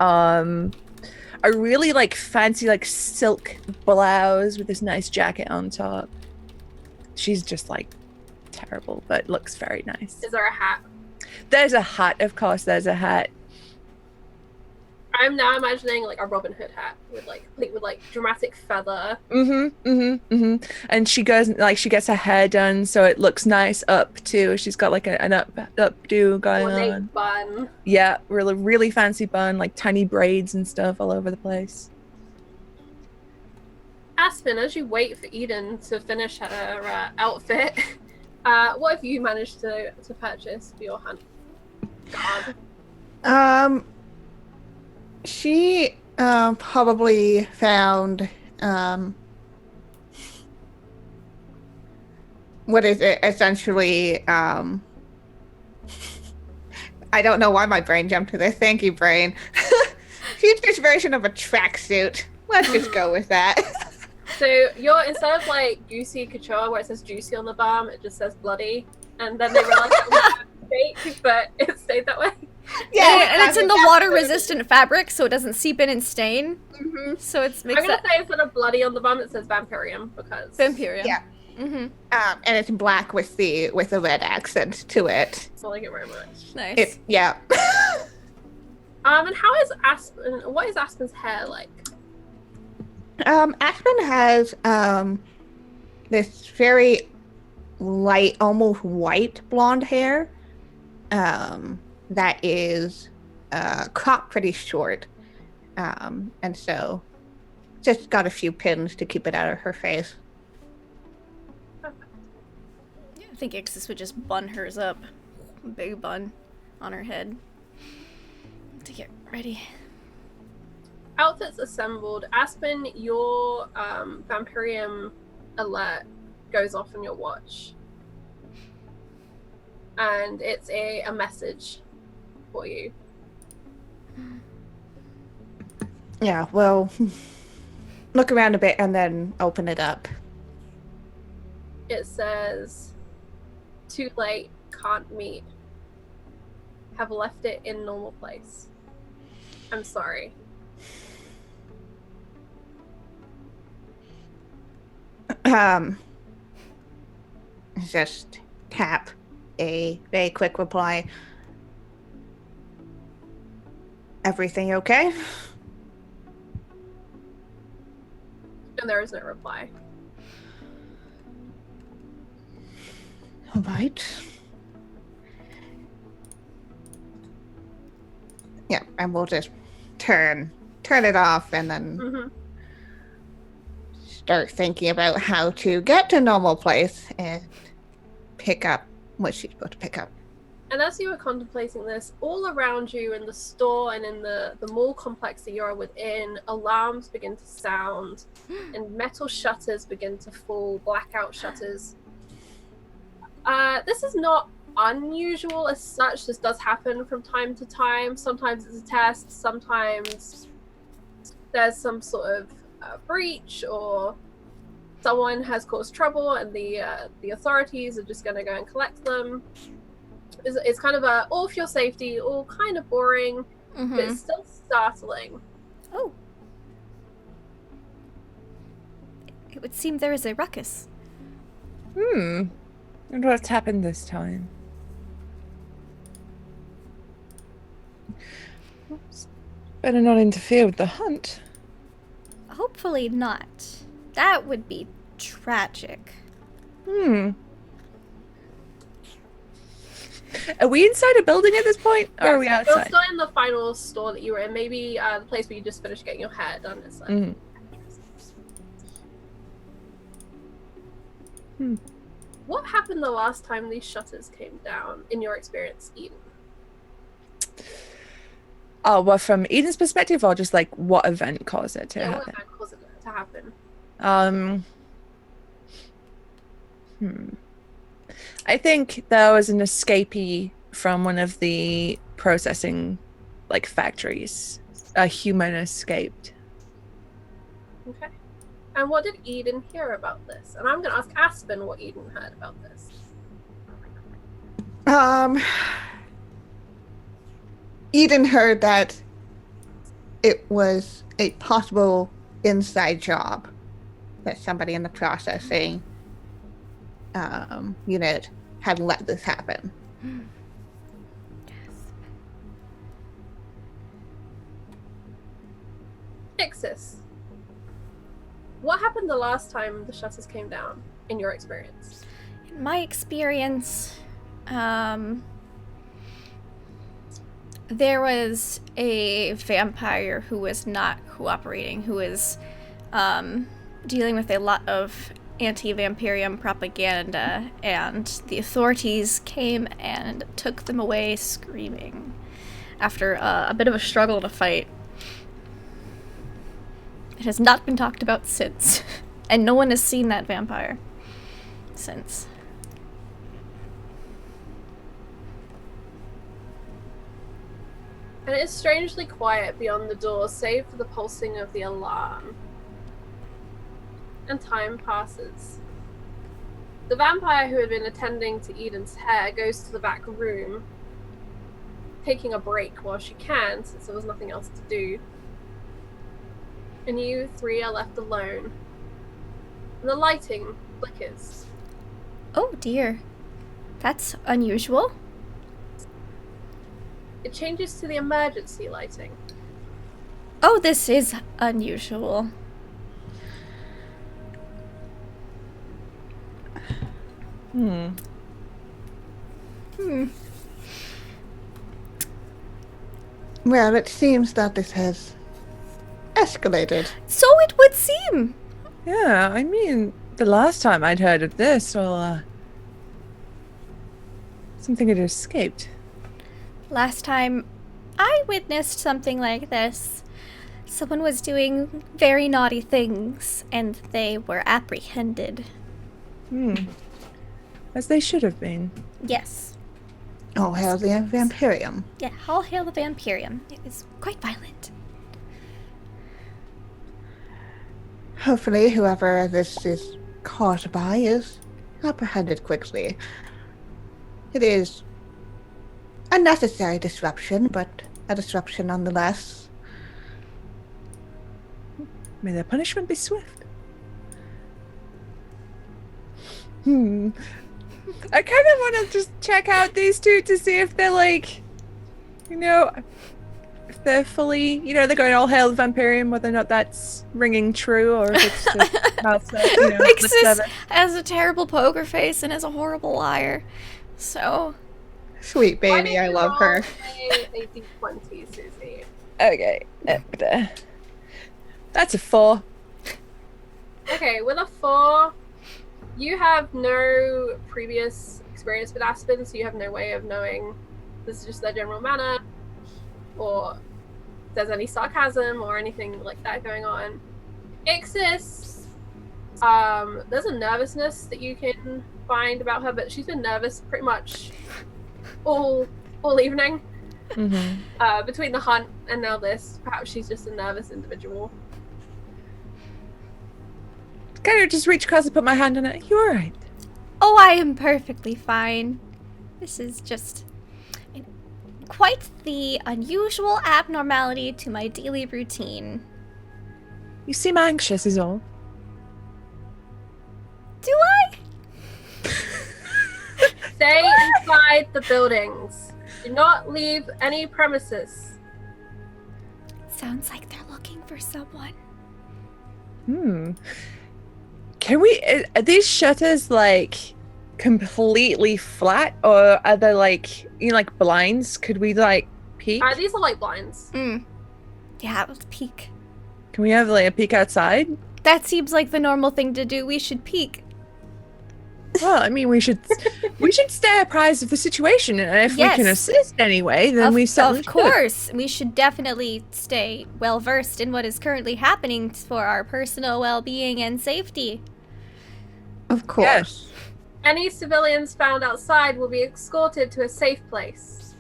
A really, like, fancy, like, silk blouse with this nice jacket on top. She's just, like, terrible, but looks very nice. Is there a hat? There's a hat, of course, there's a hat. I'm now imagining, like, a Robin Hood hat with dramatic feather. And she goes, like, she gets her hair done so it looks nice up, too. She's got, like, an updo going on. Bun. Yeah, really, really fancy bun, like, tiny braids and stuff all over the place. Aspen, as you wait for Eden to finish her outfit, what have you managed to purchase for your hunt? God. She probably found what is it? Essentially, I don't know why my brain jumped to this. Thank you, brain. Future's version of a tracksuit. Let's just go with that. So you're, instead of like Juicy Couture where it says juicy on the bum, it just says bloody, and then they realized it was fake, but it stayed that way. Yeah, and it's in the water-resistant fabric, so it doesn't seep in and stain. So it makes I'm gonna say instead of bloody on the bum, it says Vampirium because Vampirium. Yeah. And it's black with a red accent to it. I like it very much. Nice. Yeah. And how is Aspen? What is Aspen's hair like? Aspen has this very light, almost white blonde hair. That is cropped pretty short. And so just got a few pins to keep it out of her face. Yeah, I think Ixis would just bun hers up. Big bun on her head. To get ready. Outfits assembled. Aspen, your Vampirium alert goes off on your watch. And it's a message for you. Yeah, well, look around a bit and then open it up. It says, too late, can't meet. Have left it in normal place. I'm sorry. Just tap a very quick reply. Everything okay? And there is no reply. All right. Yeah, and we'll just turn it off and then start thinking about how to get to normal place and pick up what she's supposed to pick up. And as you were contemplating this, all around you in the store and in the mall complex that you're within, alarms begin to sound and metal shutters begin to fall, blackout shutters. This is not unusual as such. This does happen from time to time. Sometimes it's a test, sometimes there's some sort of breach, or someone has caused trouble and the authorities are just going to go and collect them. It's kind of a all for your safety, all kind of boring, but it's still startling. Oh. It would seem there is a ruckus. And what's happened this time? Oops. Better not interfere with the hunt. Hopefully not. That would be tragic. Are we inside a building at this point, or are we You're outside? still in the final store that you were in. Maybe the place where you just finished getting your hair done is like. What happened the last time these shutters came down, in your experience, Eden? Oh, well, from Eden's perspective, or just like what event caused it to What happen? event caused it to happen? I think there was an escapee from one of the processing, like, factories. A human escaped. Okay. And what did Eden hear about this? And I'm going to ask Aspen what Eden heard about this. Eden heard that it was a possible inside job that somebody in the processing unit had let this happen. Ixis, what happened the last time the shutters came down, in your experience? In my experience, there was a vampire who was not cooperating, who was dealing with a lot of anti-Vampirium propaganda, and the authorities came and took them away screaming after a bit of a struggle to fight. It has not been talked about since, and no one has seen that vampire since. And it is strangely quiet beyond the door, save for the pulsing of the alarm. And time passes. The vampire who had been attending to Eden's hair goes to the back room, taking a break while she can, since there was nothing else to do. And you three are left alone. And the lighting flickers. Oh dear. That's unusual. It changes to the emergency lighting. Oh, this is unusual. Well, it seems that this has escalated. So it would seem. Yeah, I mean, the last time I'd heard of this, well, something had escaped. Last time I witnessed something like this, someone was doing very naughty things, and they were apprehended. As they should have been. Yes. Oh, hell, the Vampirium. Yeah, all hail the Vampirium. It was quite violent. Hopefully, whoever this is caught by is apprehended quickly. It is a necessary disruption, but a disruption nonetheless. May their punishment be swift. I kind of want to just check out these two to see if they're like, if they're fully, they're going all hail the Vampirium, whether or not that's ringing true or if it's just mouth lip Ixis service. has a terrible poker face and is a horrible liar. So, Sweet baby, I love her. A D20, Susie. Okay, that's a 4. Okay, with a 4, you have no previous experience with Aspen, so you have no way of knowing this is just their general manner, or if there's any sarcasm or anything like that going on. Ixis, there's a nervousness that you can find about her, but she's been nervous pretty much all evening. Between the hunt and now this, perhaps she's just a nervous individual. kind of just reach across and put my hand on it. You all right? Oh, I am perfectly fine. This is just quite the unusual abnormality to my daily routine. You seem anxious is all. Do I? Stay inside the buildings. Do not leave any premises. Sounds like they're looking for someone. Can we... Are these shutters, like, completely flat? Or are they, like, like blinds? Could we, like, peek? These are like blinds. Yeah, let's peek. Can we have, like, a peek outside? That seems like the normal thing to do. We should peek. Well, I mean, we should stay apprised of the situation, and if we can assist anyway, then we certainly Of course. We should definitely stay well-versed in what is currently happening for our personal well-being and safety. Of course. Yes. Any civilians found outside will be escorted to a safe place.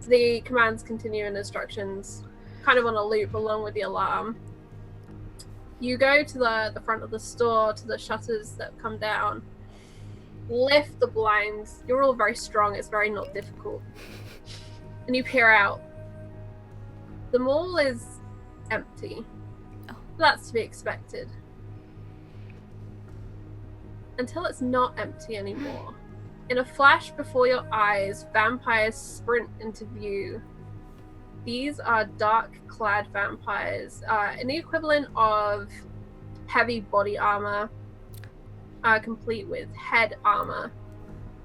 The commands continue in instructions, kind of on a loop along with the alarm. You go to the front of the store, to the shutters that come down, lift the blinds. You're all very strong, it's very not difficult. And you peer out. The mall is empty. That's to be expected. Until it's not empty anymore. In a flash before your eyes, vampires sprint into view. These are dark-clad vampires, in the equivalent of heavy body armor, complete with head armor.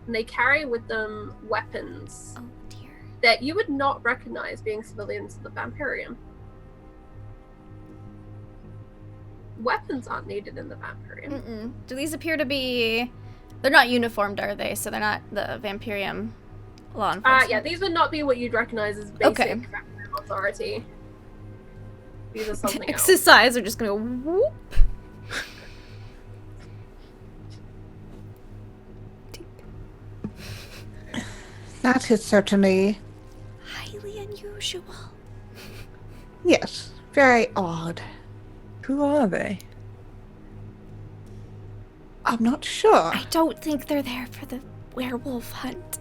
And they carry with them weapons that you would not recognize being civilians of the Vampirium. Weapons aren't needed in the Vampirium. Do these appear to be... They're not uniformed, are they? So they're not the Vampirium law enforcement? Yeah, these would not be what you'd recognize as basic Vampirium authority. These are something else. Ixis eyes are just gonna go whoop. That is certainly, Highly unusual. yes, very odd. Who are they? I'm not sure. I don't think they're there for the werewolf hunt.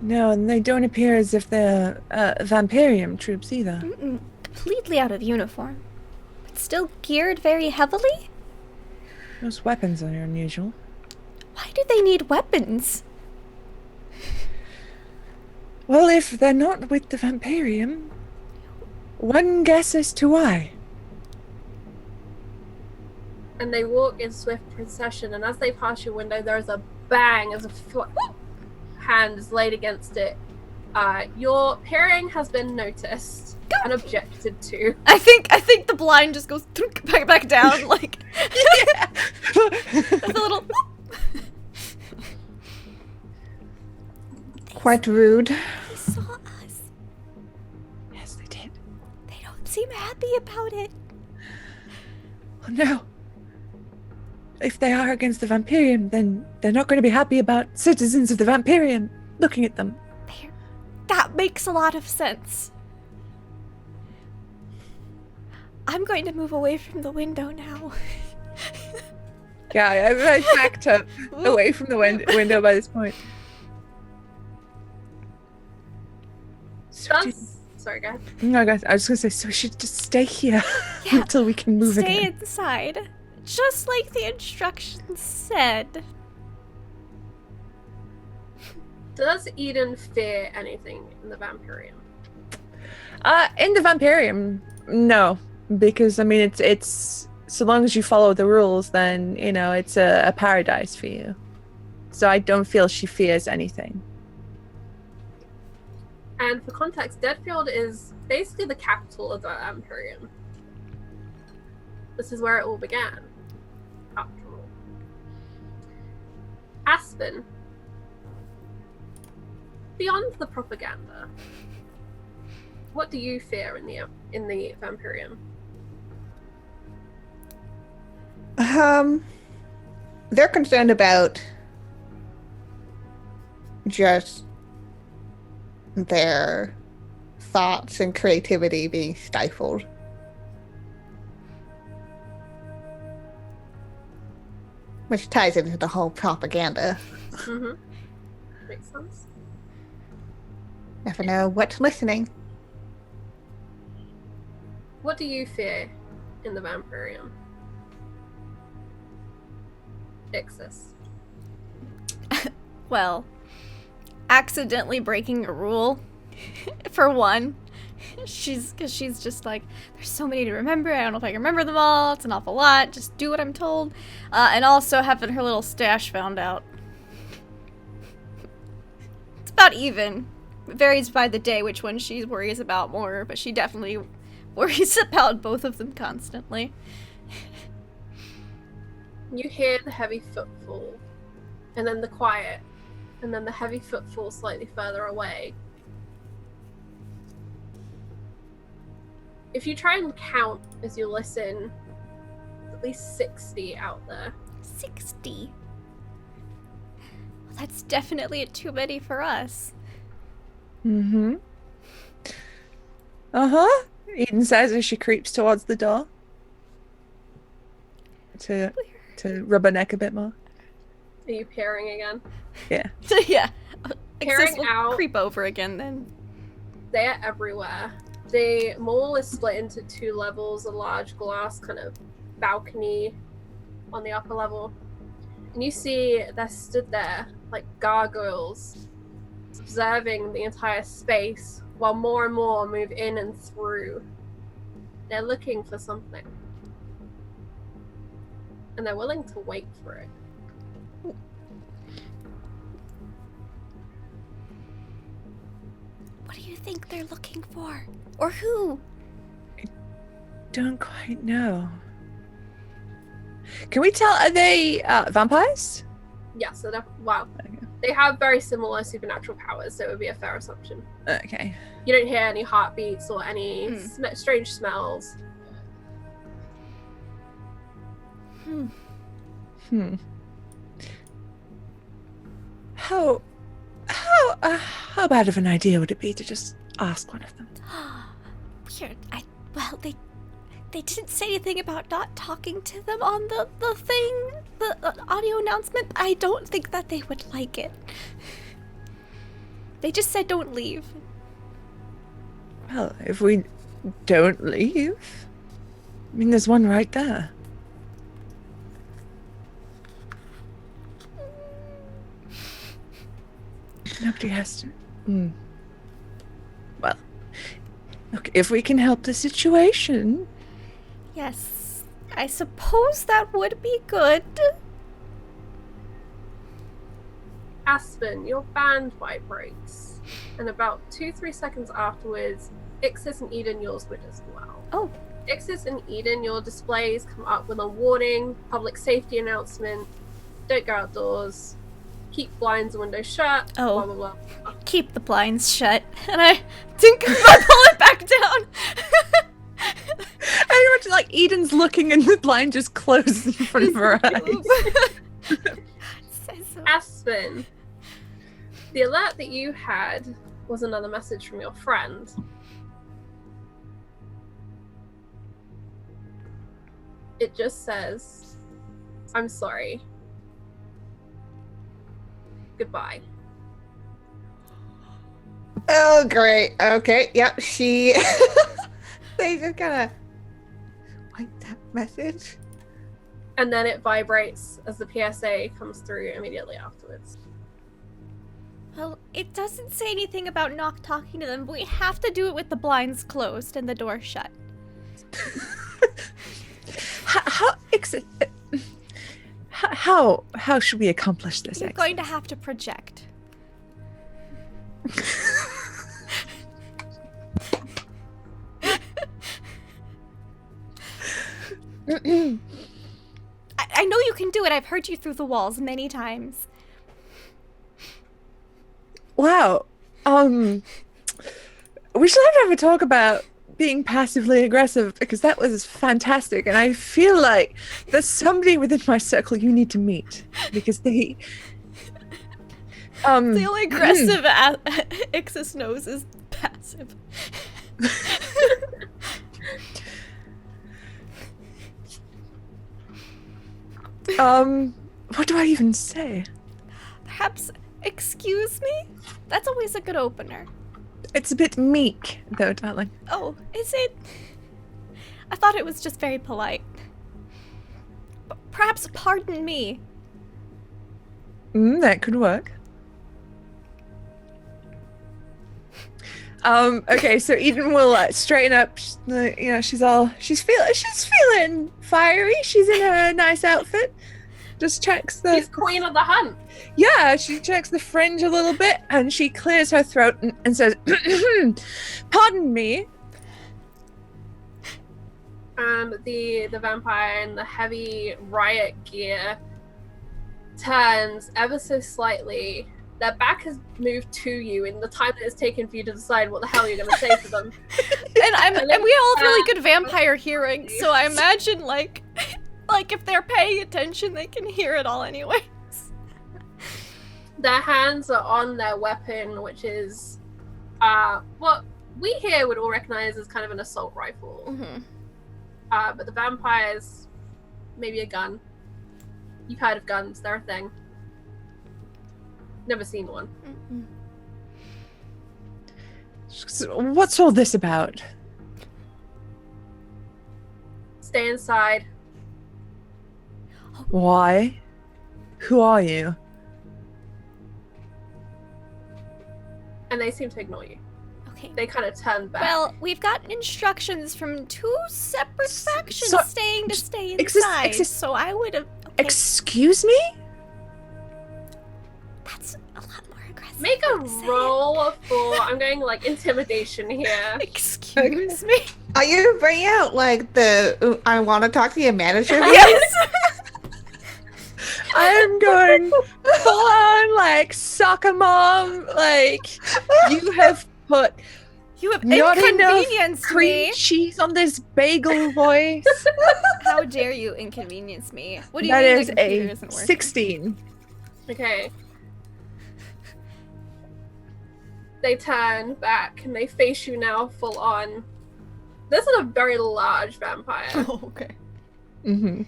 No, and they don't appear as if they're Vampirium troops either. Completely out of uniform. But still geared very heavily? Those weapons are unusual. Why do they need weapons? Well, if they're not with the Vampirium, one guess as to why. And they walk in swift procession, and as they pass your window, there's a bang as a hand is laid against it. Your peering has been noticed and objected to. I think the blind just goes back down, like... Yeah. With a little... Quite rude. They saw us. Yes, they did. They don't seem happy about it. Oh no. If they are against the Vampirium, then they're not going to be happy about citizens of the Vampirium looking at them. That makes a lot of sense. I'm going to move away from the window now. Yeah, I backed up away from the window by this point. Sorry, guys. No, guys, I was going to say, so we should just stay here until we can move Stay again. inside. Just like the instructions said. Does Eden fear anything in the Vampirium? In the Vampirium, no. Because, I mean, it's so long as you follow the rules, then, you know, it's a paradise for you. So I don't feel she fears anything. And for context, Deadfield is basically the capital of the Vampirium. This is where it all began, after all. Aspen, beyond the propaganda, what do you fear in the Vampirium? They're concerned about just their thoughts and creativity being stifled. Which ties into the whole propaganda. Mm-hmm. Makes sense. Never know what's listening. What do you fear in the Vampirium? Ixis. Well, accidentally breaking a rule, for one. Because she's just like, there's so many to remember, I don't know if I can remember them all, it's an awful lot, just do what I'm told. And also having her little stash found out. It's about even. It varies by the day which one she worries about more, but she definitely worries about both of them constantly. You hear the heavy footfall, and then the quiet, and then the heavy footfall slightly further away. If you try and count as you listen, at least 60 out there. 60? Well, that's definitely too many for us. Mm-hmm. Uh-huh. Eden says as she creeps towards the door. To rub her neck a bit more. Are you peering again? Yeah. Yeah. Peering Ixis will out. creep over again then. They're everywhere. The mall is split into 2 levels, a large glass kind of balcony on the upper level. And you see they're stood there like gargoyles, observing the entire space while more and more move in and through. They're looking for something. And they're willing to wait for it. What do you think they're looking for? Or who? Don't quite know. Can we tell, are they vampires? Yeah, so wow. Okay. They have very similar supernatural powers, so it would be a fair assumption. Okay. You don't hear any heartbeats or any strange smells. How bad of an idea would it be to just ask one of them? Weird. Well, they didn't say anything about not talking to them on the thing, the audio announcement. I don't think that they would like it. They just said don't leave. Well, if we don't leave, I mean, there's one right there. Nobody has to. Well, look, if we can help the situation. Yes, I suppose that would be good. Aspen, your band vibrates. And about 2-3 seconds afterwards, Ixis and Eden, yours would as well. Oh. Ixis and Eden, your displays come up with a warning, public safety announcement, don't go outdoors, keep blinds and windows shut, Oh. blah blah blah. Keep the blinds shut. And I think I pull it back down. I imagine like Eden's looking and the blind just closes in front of her eyes. Says so. Aspen, the alert that you had was another message from your friend. It just says, I'm sorry. Goodbye. Oh, great. Okay. Yep. She. They just kind of like that message. And then it vibrates as the PSA comes through immediately afterwards. Well, it doesn't say anything about not talking to them, but we have to do it with the blinds closed and the door shut. How should we accomplish this? You're going to have to project. I know you can do it. I've heard you through the walls many times. Wow. We should have a talk about being passively aggressive because that was fantastic, and I feel like there's somebody within my circle you need to meet because they. The only aggressive Ixis knows is passive. What do I even say? Perhaps, excuse me? That's always a good opener. It's a bit meek, though, darling. Oh, is it? I thought it was just very polite. Perhaps pardon me. That could work. Okay, so Eden will straighten up. She's feeling fiery. She's in her nice outfit. Just checks the. She's queen of the hunt. Yeah, she checks the fringe a little bit, and she clears her throat and says, "Pardon me." The vampire in the heavy riot gear turns ever so slightly. Their back has moved to you in the time that it's taken for you to decide what the hell you're going to say to them. And we all have really good vampire hearing, so I imagine like if they're paying attention, they can hear it all anyways. Their hands are on their weapon, which is what we here would all recognize as kind of an assault rifle. Mm-hmm. But the vampires, maybe a gun. You've heard of guns, they're a thing. Never seen one. Mm-hmm. So what's all this about? Stay inside. Why? Who are you? And they seem to ignore you. Okay. They kind of turn back. Well, we've gotten instructions from two separate factions so- saying to stay Exist- inside, exist- so I would have... Okay, Excuse me? that's a lot more aggressive. Make a way to say it. roll for, I'm going like intimidation here. Excuse me? Are you bringing out like the I want to talk to your manager? Yes! I'm going full on like soccer mom. Like you have put You have not enough inconvenienced cream me. cheese on this bagel voice. How dare you inconvenience me? What do you That mean is the computer a isn't working? 16. Okay. They turn back and they face you now full on. This is a very large vampire. Oh, okay. Mm-hmm.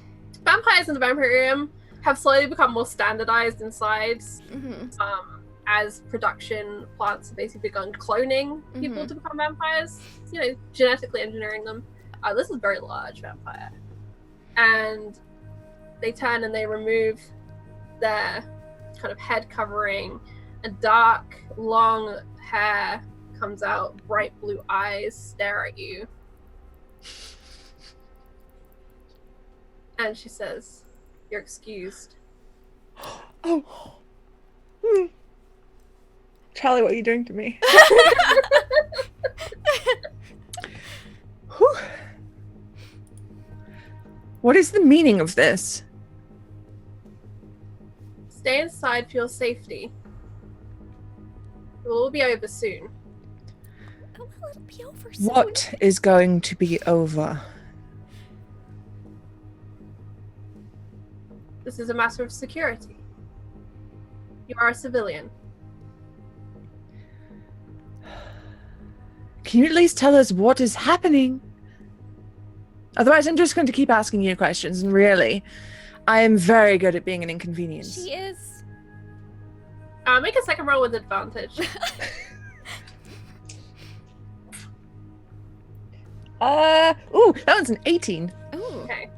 Vampires in the Vampirium have slowly become more standardized in size. Mm-hmm. As production plants have basically begun cloning people Mhm. to become vampires, genetically engineering them. This is a very large vampire. And they turn and they remove their kind of head covering, and dark, long hair comes out, bright blue eyes stare at you. And she says, "You're excused." Oh. Charlie, what are you doing to me? Whew. What is the meaning of this? Stay inside for your safety. It will all be over soon. Oh, well, it'll be over soon. What is going to be over? This is a matter of security. You are a civilian. Can you at least tell us what is happening? Otherwise, I'm just going to keep asking you questions, and really, I am very good at being an inconvenience. She is. Make a second roll with advantage. Ooh, that one's an 18. Ooh. Okay.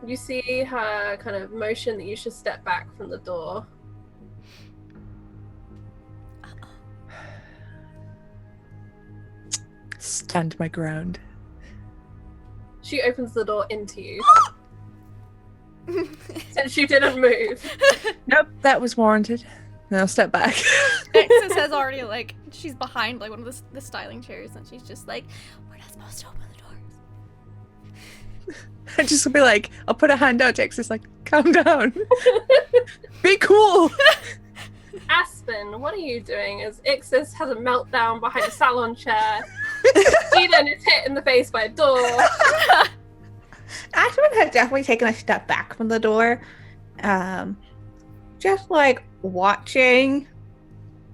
You see her kind of motion that you should step back from the door. Stand my ground. She opens the door into you. Since you didn't move. Nope, that was warranted. Now step back. Ixis has already, like, she's behind, like, one of the styling chairs, and she's just like, we're not supposed to open the doors. I just will be like, I'll put a hand out to Ixis, like, calm down. Be cool. Aspen, what are you doing? As Ixis has a meltdown behind a salon chair. Eden is hit in the face by a door. Ashman has definitely taken a step back from the door. Just like watching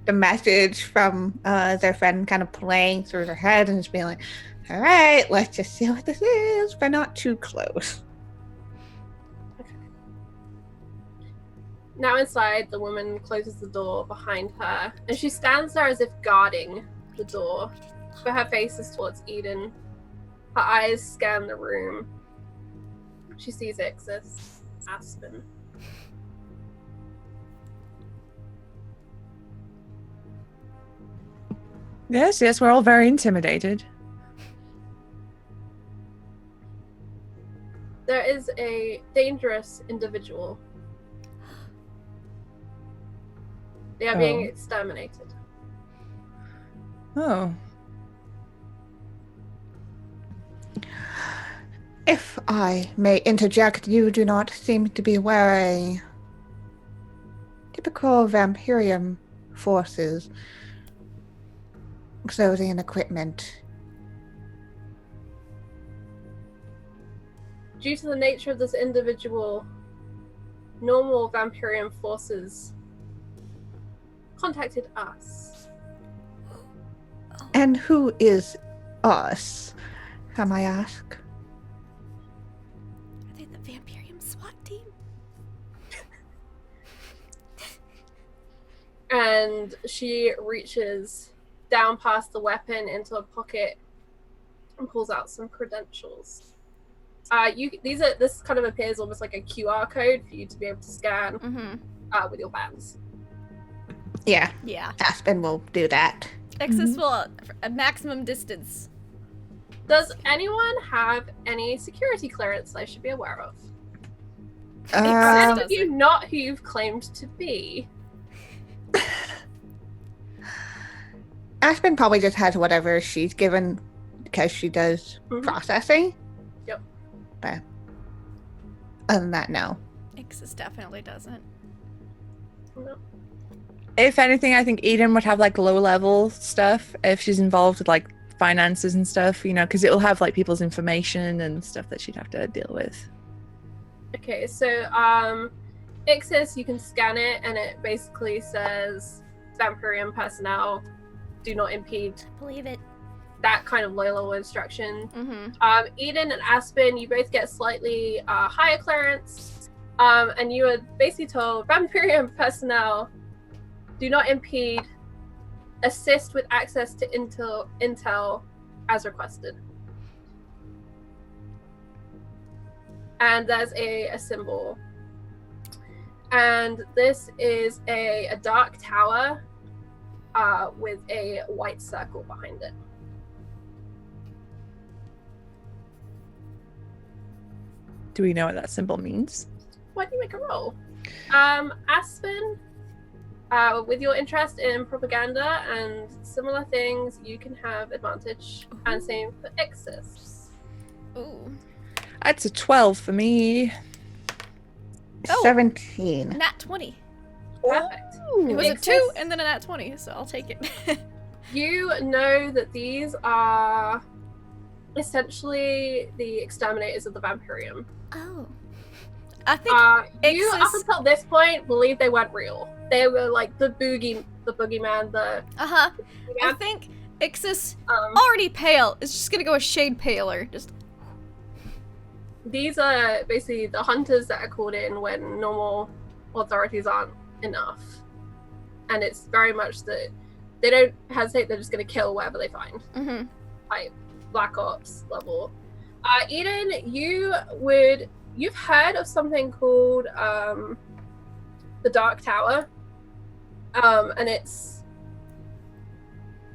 the message from their friend kind of playing through their head and just being like, all right, let's just see what this is, but not too close. Now inside, the woman closes the door behind her, and she stands there as if guarding the door, but her face is towards Eden. Her eyes scan the room. She sees Ixis, Aspen. Yes, we're all very intimidated. There is a dangerous individual. They are being exterminated. Oh. If I may interject, you do not seem to be wearing typical Vampirium forces clothing and equipment. Due to the nature of this individual, normal Vampirium forces contacted us. And who is us, can I ask? Are they the Vampirium SWAT team? And she reaches down past the weapon into a pocket and pulls out some credentials. This kind of appears almost like a QR code for you to be able to scan with your bands. Yeah, Yeah. Aspen will do that. Ixis will a maximum distance. Does anyone have any security clearance I should be aware of? Ixis Any of you not who you've claimed to be? Aspen probably just has whatever she's given because she does processing. Yep. But other than that, no. Ixis definitely doesn't. No. If anything, I think Eden would have like low-level stuff if she's involved with like finances and stuff, you know, because it'll have like people's information and stuff that she'd have to deal with. Okay, so Ixis, you can scan it, and it basically says Vampirium personnel do not impede. Believe it. That kind of low-level instruction. Mm-hmm. Eden and Aspen, you both get slightly higher clearance, and you are basically told Vampirium personnel do not impede, assist with access to intel as requested. And there's a symbol. And this is a dark tower with a white circle behind it. Do we know what that symbol means? Why do you make a roll? Aspen, with your interest in propaganda and similar things, you can have advantage. And same for Ixis. Ooh. That's a 12 for me. Oh. 17. Nat 20. Perfect. It was a Ixis, 2 and then a nat 20, so I'll take it. You know that these are essentially the exterminators of the Vampirium. Oh. I think You, up Ixis... until this point, believe they weren't real. They were like the boogeyman, I Yeah. think Ixis, already pale, is just gonna go a shade paler. Just... These are basically the hunters that are called in when normal authorities aren't enough. And it's very much that they don't hesitate, they're just going to kill whatever they find. Mm-hmm. Like Black Ops level. Eden, you've heard of something called the Dark Tower. And it's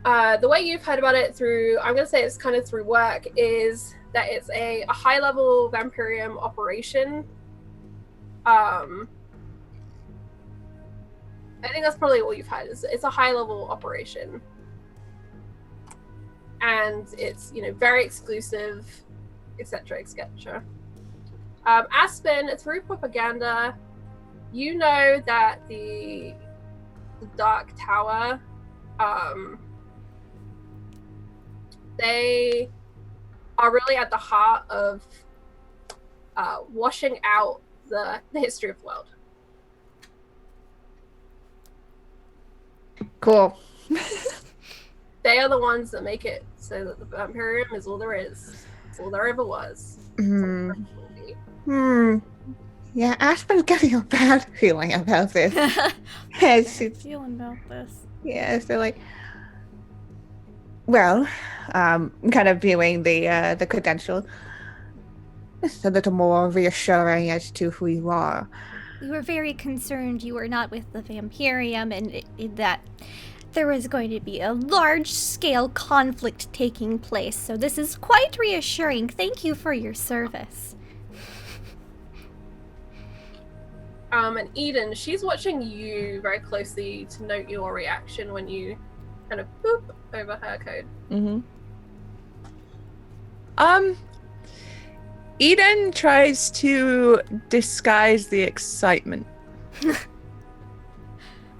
the way you've heard about it through, I'm going to say it's kind of through work, is that it's a high-level Vampirium operation. I think that's probably all you've had. It's a high-level operation, and it's very exclusive, etc., etc. Aspen, through propaganda, you know that the Dark Tower, they are really at the heart of washing out the history of the world. Cool. They are the ones that make it so that the Vampirium is all there is. It's all there ever was. Hmm. Yeah, Aspen's getting a bad feeling about this. It's, Feeling about this. yeah, so like, well, kind of viewing the credential. It's a little more reassuring as to who you are. We were very concerned you were not with the Vampirium and that there was going to be a large-scale conflict taking place, so this is quite reassuring. Thank you for your service. And Eden, she's watching you very closely to note your reaction when you kind of boop over her code. Mm-hmm. Eden tries to disguise the excitement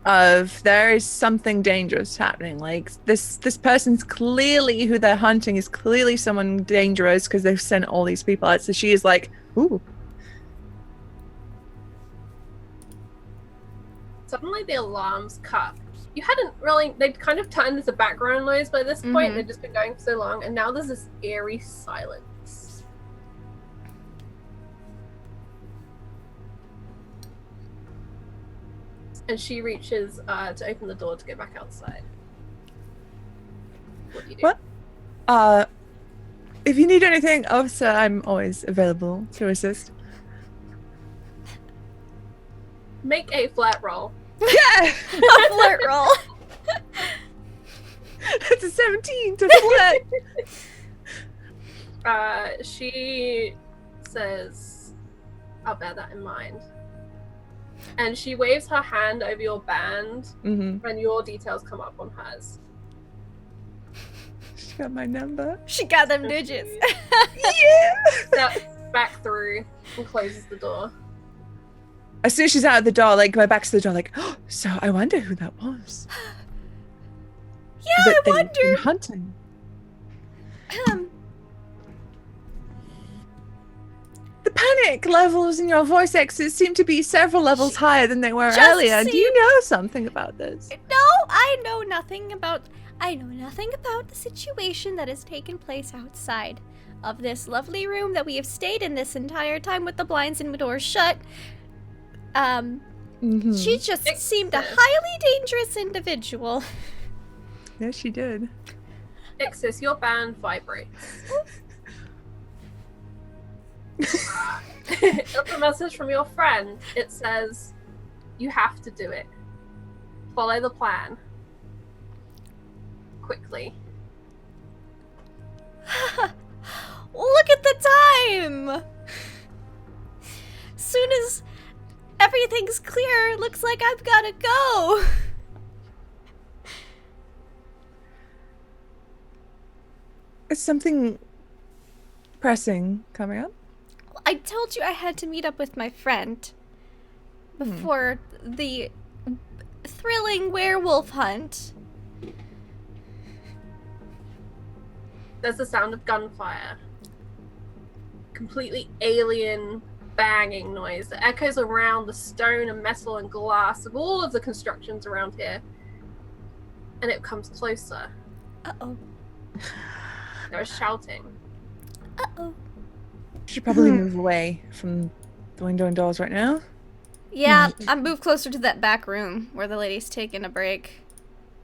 of there is something dangerous happening. Like this person's clearly who they're hunting is clearly someone dangerous because they've sent all these people out. So she is like, ooh. Suddenly the alarms cut. You hadn't really, they'd kind of turned into background noise by this point. They'd just been going for so long, and now there's this eerie silence. And she reaches to open the door to go back outside. What do you do? What? If you need anything, officer, I'm always available to assist. Make a flat roll. Yeah! A flirt roll. It's a 17 to flirt. She says, I'll bear that in mind. And she waves her hand over your band, Mm-hmm. and your details come up on hers. She got my number. She got them digits. Yeah! Steps back through and closes the door. As soon as she's out of the door, like my back's to the door, like, oh, so I wonder who that was. Yeah, That I they've wonder. been hunting. The panic levels in your voice X's seem to be several levels higher than they were Just earlier. Do you know something about this? No, I know nothing about the situation that has taken place outside of this lovely room that we have stayed in this entire time with the blinds and doors shut. Mm-hmm. She just seemed a highly dangerous individual. Yes, she did. Ixis, your band vibrates. It's a message from your friend. It says, you have to do it. Follow the plan. Quickly. Look at the time! Soon as everything's clear, it looks like I've gotta go. Is something pressing coming up? I told you I had to meet up with my friend before the thrilling werewolf hunt. There's the sound of gunfire. Completely alien banging noise that echoes around the stone and metal and glass of all of the constructions around here. And it comes closer. Uh-oh. There is shouting. Uh-oh. Should probably move away from the window and doors right now. Yeah, I moved closer to that back room where the lady's taking a break.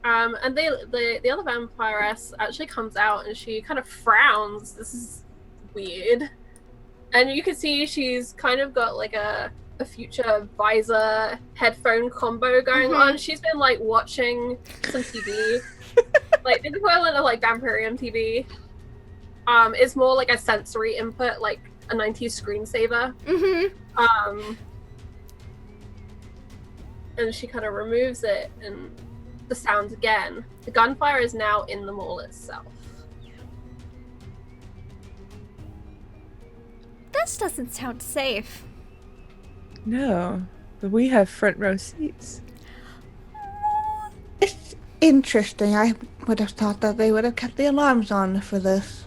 And the other vampiress actually comes out and she kind of frowns. This is weird. And you can see she's kind of got like a future visor headphone combo going on. She's been like watching some TV. Like the equivalent of like Vampirium TV. It's more like a sensory input, like a 90s screensaver. And she kind of removes it and the sounds again. The gunfire is now in the mall itself. This doesn't sound safe. No, but we have front row seats. It's interesting. I would have thought that they would have kept the alarms on for this.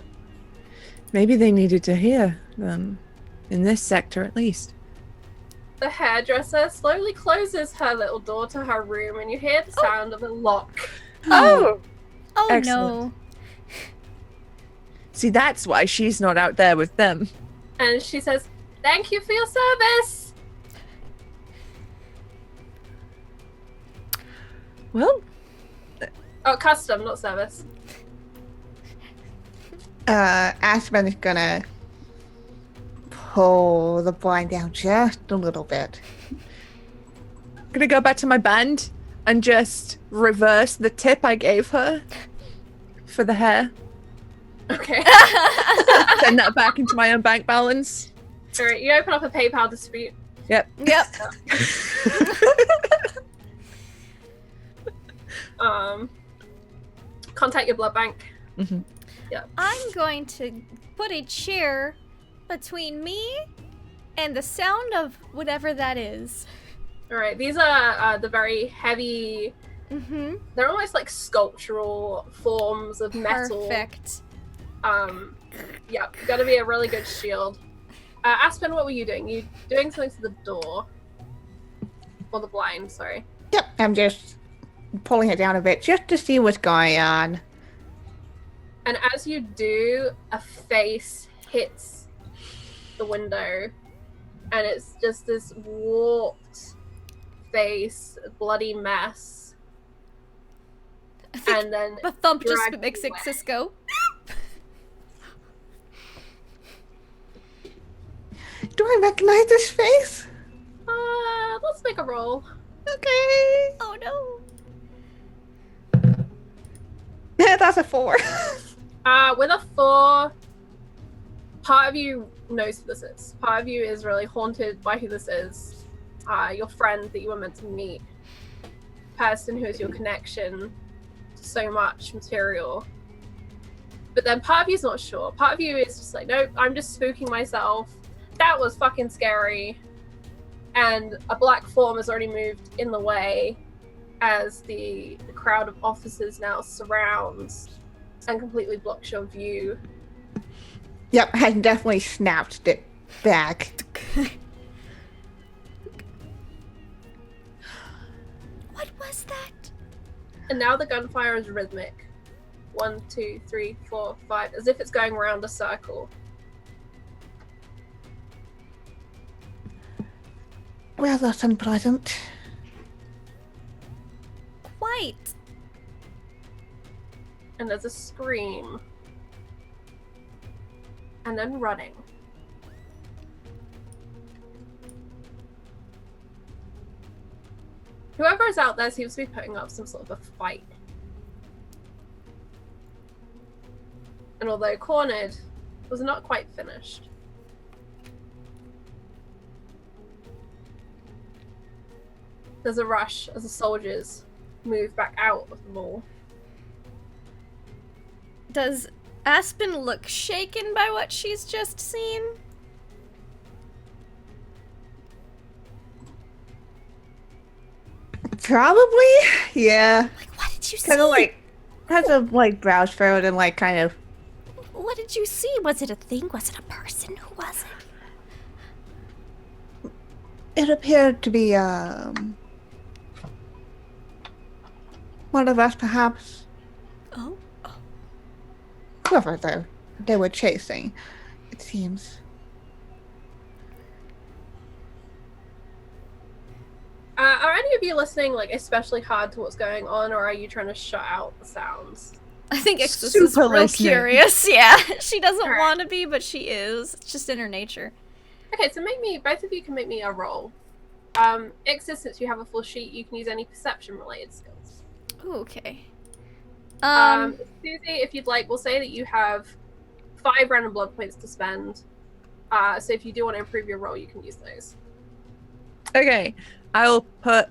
Maybe they needed to hear them. In this sector, at least. The hairdresser slowly closes her little door to her room and you hear the sound of a lock. Oh! Oh Excellent. See, that's why she's not out there with them. And she says, "Thank you for your service." Well, Oh, custom, not service. Aspen is gonna pull the blind down just a little bit. I'm gonna go back to my band and just reverse the tip I gave her for the hair. Okay. Send that back into my own bank balance. Alright, you open up a PayPal dispute. Yep. Yep. Contact your blood bank. Mm-hmm. I'm going to put a chair between me and the sound of whatever that is. Alright, these are the very heavy, Mm-hmm. they're almost like sculptural forms of metal. Perfect. Yeah, gotta be a really good shield. Aspen, what were you doing? You doing something to the door? Or the blind, sorry. Yep, I'm just pulling it down a bit just to see what's going on. And as you do, a face hits the window, and it's just this warped face, bloody mess. I think And then the thump just drag makes you away. Ixis go. Do I recognize this face? Let's make a roll. Okay. Oh no. That's a 4. With a 4, part of you knows who this is. Part of you is really haunted by who this is. Your friend that you were meant to meet. Person who is your connection to so much material. But then part of you is not sure. Part of you is just like, nope, I'm just spooking myself. That was fucking scary. And a black form has already moved in the way as the crowd of officers now surrounds and completely blocks your view. Yep, I definitely snapped it back. What was that? And now the gunfire is rhythmic. 1, 2, 3, 4, 5, as if it's going around a circle. Well, that's unpleasant. Quite. And there's a scream. And then running. Whoever is out there seems to be putting up some sort of a fight. And although cornered, was not quite finished. There's a rush as the soldiers move back out of the mall. Does Aspen look shaken by what she's just seen? Probably, yeah. Like, what did you see? Kind of like has a like brows furrowed and like kind of. What did you see? Was it a thing? Was it a person? Who was it? It appeared to be one of us, perhaps. Oh. Whoever they were chasing, it seems. Are any of you listening, like, especially hard to what's going on, or are you trying to shut out the sounds? I think Ixis is Super real listening. curious. Yeah, she doesn't Alright. want to be, but she is. It's just in her nature. Okay, so both of you can make me a roll. Ixis, since you have a full sheet, you can use any perception-related skills. Ooh, okay. Susie, if you'd like, we'll say that you have 5 random blood points to spend. So if you do want to improve your roll, you can use those. Okay, I'll put.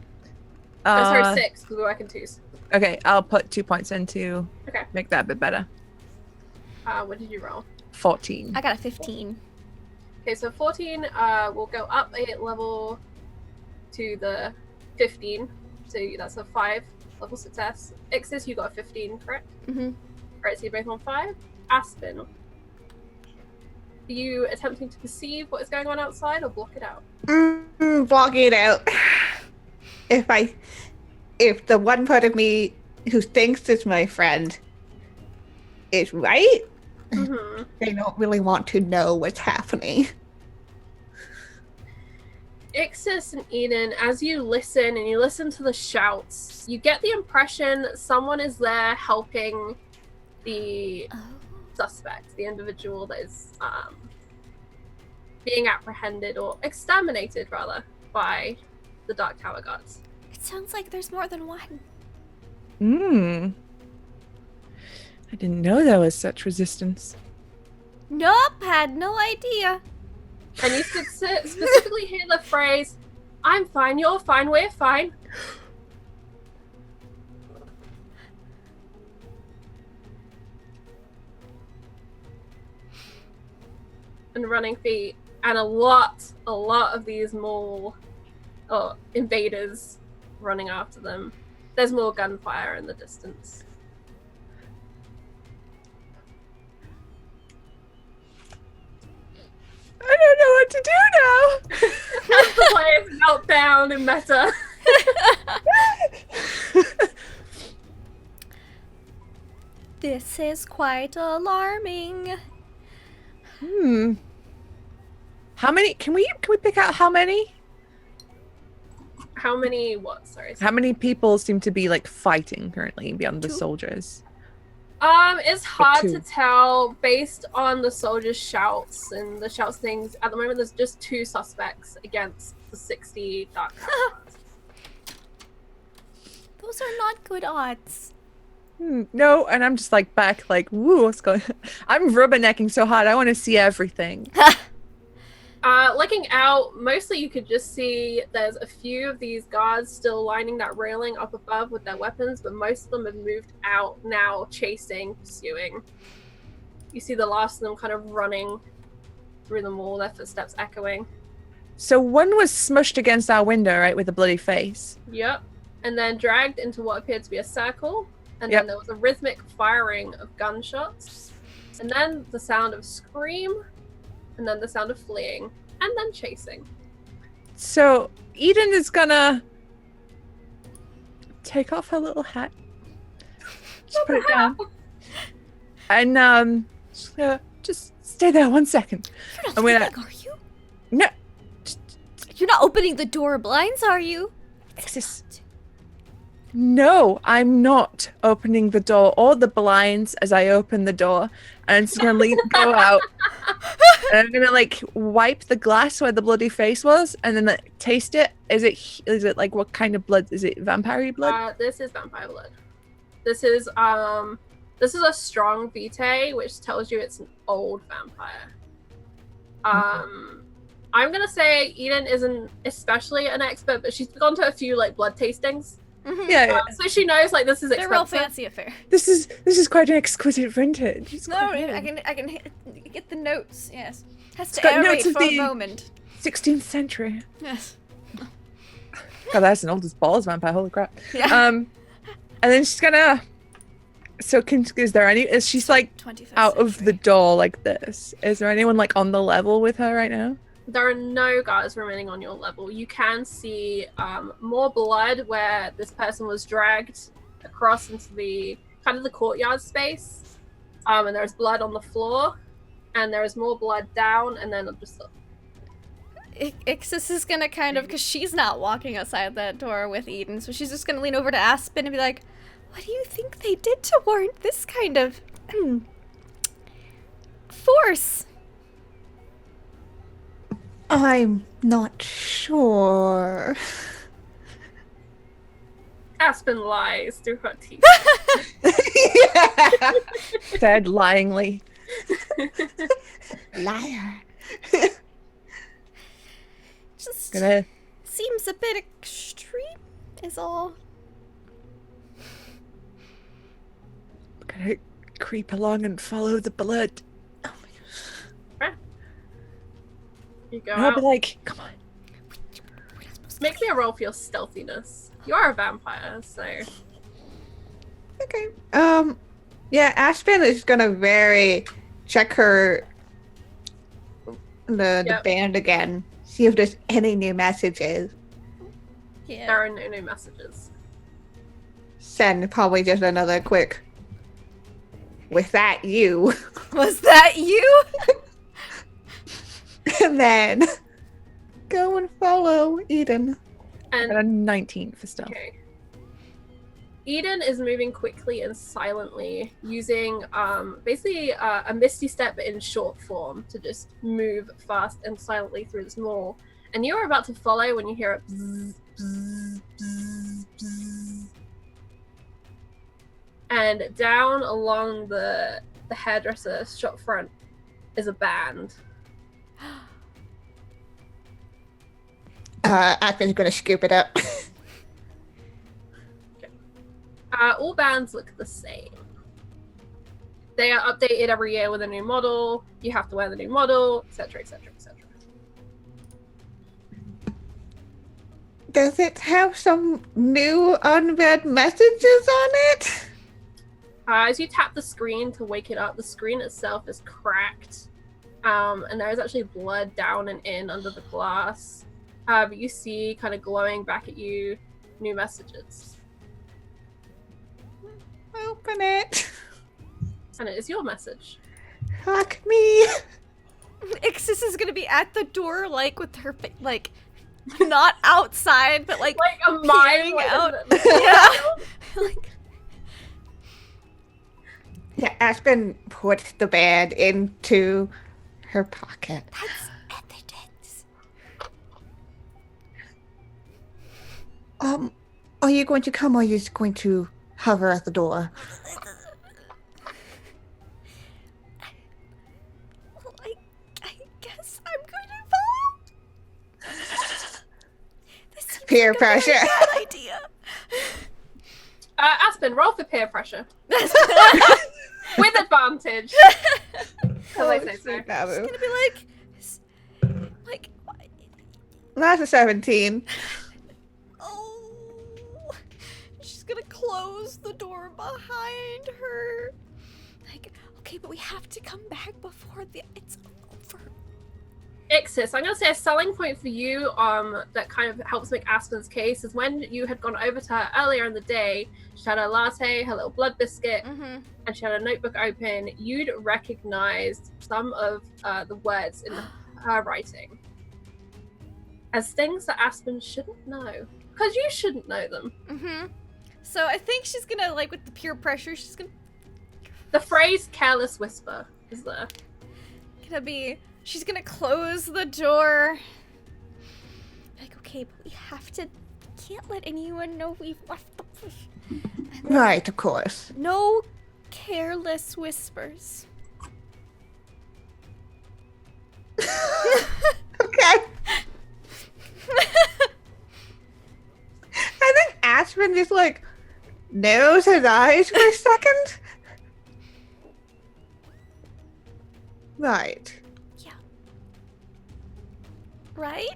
Oh, sorry, 6, because we work in 2s. Okay, I'll put 2 points in to Okay. make that a bit better. What did you roll? 14. I got a 15. Okay, so 14 will go up a level to the 15. So that's a 5 level success. Ixis, you got a 15, correct? Mm-hmm. Alright, so you're both on 5. Aspen, are you attempting to perceive what is going on outside or block it out? Blocking it out. If the one part of me who thinks it's my friend is right, Mm-hmm. they don't really want to know what's happening. Ixis and Eden, as you listen and you listen to the shouts, you get the impression that someone is there helping the suspect, the individual that is being apprehended or exterminated, rather, by the Dark Tower guards. It sounds like there's more than one. I didn't know there was such resistance. Nope, had no idea. And you specifically hear the phrase, "I'm fine, you're fine, we're fine." And running feet, and a lot of these mall invaders running after them. There's more gunfire in the distance. I don't know what to do now. As the players melt down in meta. This is quite alarming. How many? Can we pick out how many? How many what? Sorry. How many people seem to be like fighting currently beyond the soldiers? It's hard two. to tell based on the soldiers' shouts and the shouts things. At the moment, there's just 2 suspects against the 60 Dark Tower. Those are not good odds. No, and I'm just like back, like, woo, what's going on? I'm rubbernecking so hard, I want to see everything. Looking out, mostly you could just see there's a few of these guards still lining that railing up above with their weapons, but most of them have moved out now, chasing, pursuing. You see the last of them kind of running through the mall, their footsteps echoing. So one was smushed against our window, right, with a bloody face. Yep. And then dragged into what appeared to be a circle, and Yep. then there was a rhythmic firing of gunshots, and then the sound of scream, and then the sound of fleeing, and then chasing. So Eden is gonna take off her little hat. Just put it down. And just stay there 1 second. You're not I'm gonna- leaving, are you? No, You're not opening the door blinds, are you? Ixis. No, I'm not opening the door or the blinds as I open the door. And I'm just gonna go out. And I'm gonna like wipe the glass where the bloody face was, and then like, taste it. Is it like what kind of blood? Is it vampire blood? This is vampire blood. This is a strong vitae, which tells you it's an old vampire. I'm gonna say Eden isn't especially an expert, but she's gone to a few like blood tastings. Yeah, So she knows like this is They're real expensive. fancy affair. this is quite an exquisite vintage. It's No, quite I good. can get the notes. Yes, has to got aerate notes of for a the- moment. 16th century. Yes. God, that's an old as balls vampire. Holy crap. Yeah. And then she's gonna. So is there any? Is she's like 25th out of the century. door like this? Is there anyone like on the level with her right now? There are no guards remaining on your level. You can see more blood where this person was dragged across into the kind of the courtyard space. And there's blood on the floor, and there is more blood down, and then just Ixis is gonna kind of, because she's not walking outside that door with Eden, so she's just gonna lean over to Aspen and be like, "What do you think they did to warrant this kind of force?" I'm not sure. Aspen lies through her teeth. Yeah. Said lyingly. Liar. Just Gonna seems a bit extreme, is all. creep along and follow the blood. You go And I'll out. be like, come on. Make me a roll for your stealthiness. You are a vampire, so Okay. Yeah, Aspen is gonna check the Yep. band again. See if there's any new messages. Yeah. there are no new messages. Send probably just another quick. With that, you. Was that you? And then go and follow Eden. And Got a 19 for stealth. okay. Eden is moving quickly and silently, using basically a misty step in short form to just move fast and silently through this mall. And you are about to follow when you hear a bzzz, bzzz, bzzz, bzzz. And down along the hairdresser shop front is a band. Aspen's gonna scoop it up. All bands look the same. They are updated every year with a new model. You have to wear the new model, etc., etc., etc. Does it have some new unread messages on it? As you tap the screen to wake it up, the screen itself is cracked. And there is actually blood down and in under the glass. But you see, kind of glowing back at you, new messages. Open it. And it is your message. Fuck me. Ixis is gonna be at the door, like, with her, like, not outside, but, like a mime peering out. Yeah. Like, Yeah, Aspen puts the band into her pocket. that's evidence. Are you going to come or are you just going to hover at the door? Well, I guess I'm going to follow. This seems Peer like a very pressure. bad idea. Aspen, roll for peer pressure. With advantage. As I say so. It's gonna be like, That's a 17. oh, she's gonna close the door behind her. Like, okay, but we have to come back before it's over. Ixis, I'm going to say a selling point for you that kind of helps make Aspen's case is when you had gone over to her earlier in the day, she had her latte, her little blood biscuit, Mm-hmm. and she had a notebook open, you'd recognized some of the words in her writing as things that Aspen shouldn't know. Because you shouldn't know them. Mm-hmm. So I think she's gonna, like, with the peer pressure, she's gonna The phrase careless whisper is there. she's gonna close the door. Like, okay, but we can't let anyone know we've left the place. Right, of course. No careless whispers. Okay. I think Aspen just like narrows his eyes for a second. Right. Yeah. Right?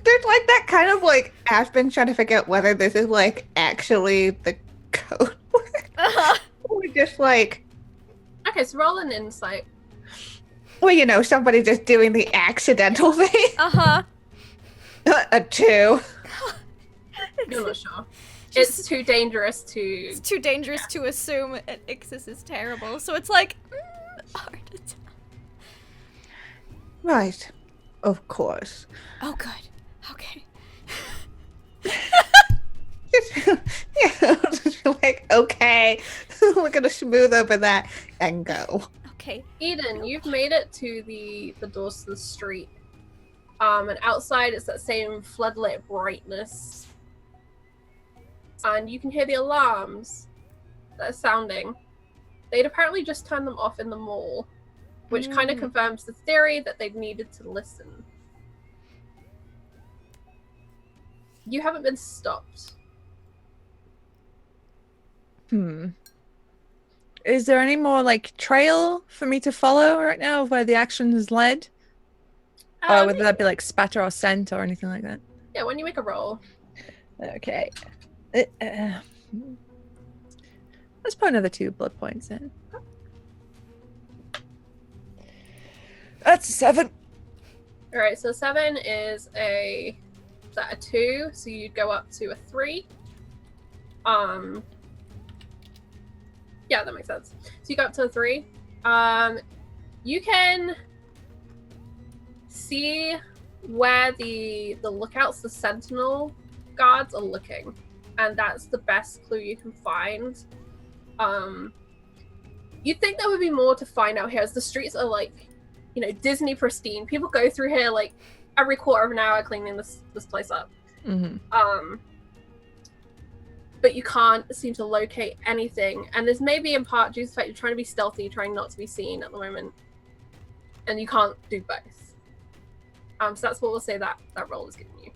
There's like that kind of like Aspen trying to figure out whether this is like actually the code word. Uh-huh. Or just like, Okay, so roll an insight. well, you know, somebody just doing the accidental thing. Uh-huh. A 2. You're not sure. Just- It's too dangerous to... It's too dangerous to assume Ixis is terrible, so it's like, hard to tell. Right. Of course. Oh, good. Okay. Just like, okay, we're gonna smooth over that and go. Okay. Eden, you've made it to the doors to the street. And outside it's that same floodlit brightness. And you can hear the alarms that are sounding. They'd apparently just turned them off in the mall, which kind of confirms the theory that they've needed to listen. You haven't been stopped. Is there any more like trail for me to follow right now of where the action has led? Or would that be like spatter or scent or anything like that? Yeah, when you make a roll. Okay. Let's put another 2 blood points in. That's a 7. Alright, so 7 is a 2, so you'd go up to a 3. Yeah, that makes sense. So you go up to a 3. You can see where the lookouts, the sentinel guards are looking, and that's the best clue you can find. You'd think there would be more to find out here, as the streets are like, you know, Disney pristine. People go through here like every quarter of an hour cleaning this place up. But you can't seem to locate anything, and this may be in part due to the fact you're trying to be stealthy, trying not to be seen at the moment, and you can't do both. So that's what we'll say that role is giving you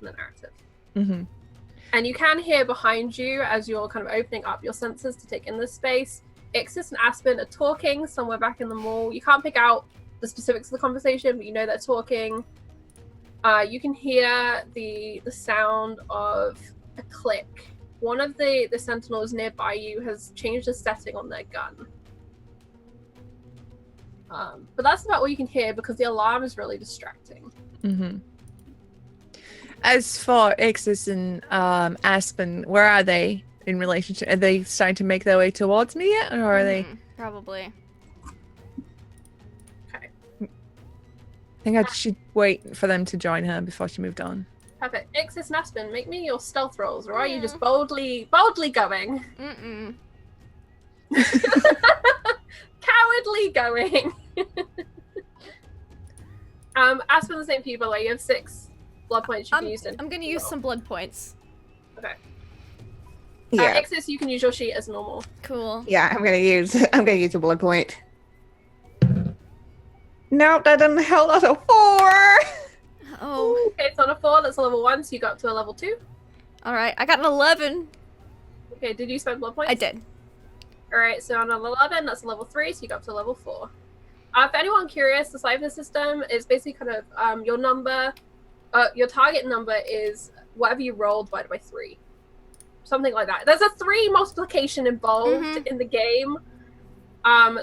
in the narrative. And you can hear behind you, as you're kind of opening up your senses to take in this space, Ixis and Aspen are talking somewhere back in the mall. You can't pick out the specifics of the conversation, but you know they're talking. You can hear the sound of a click. One of the sentinels nearby you has changed the setting on their gun. But that's about all you can hear, because the alarm is really distracting. As for Ixis and Aspen, where are they in relationship? Are they starting to make their way towards me yet, or are they? Probably. Okay. I think I should wait for them to join her before she moved on. Perfect. Ixis and Aspen, make me your stealth rolls, or are you just boldly going? Cowardly going. Aspen, the same for you, by the way. You have 6 blood points you can use. I'm gonna use some blood points. Okay. Yeah. Ixis, you can use your sheet as normal. Cool. Yeah, I'm gonna use a blood point. Nope, that doesn't help. That's a 4. Oh. Okay, it's on a 4. That's a level 1, so you got up to a level 2. All right. I got an 11. Okay, did you spend blood points? I did. Alright, so on a level 11, that's a level 3, so you got up to level 4. For anyone curious, the Cypher system is basically kind of your number, your target number is whatever you roll divided by 3. Something like that. There's a 3 multiplication involved in the game.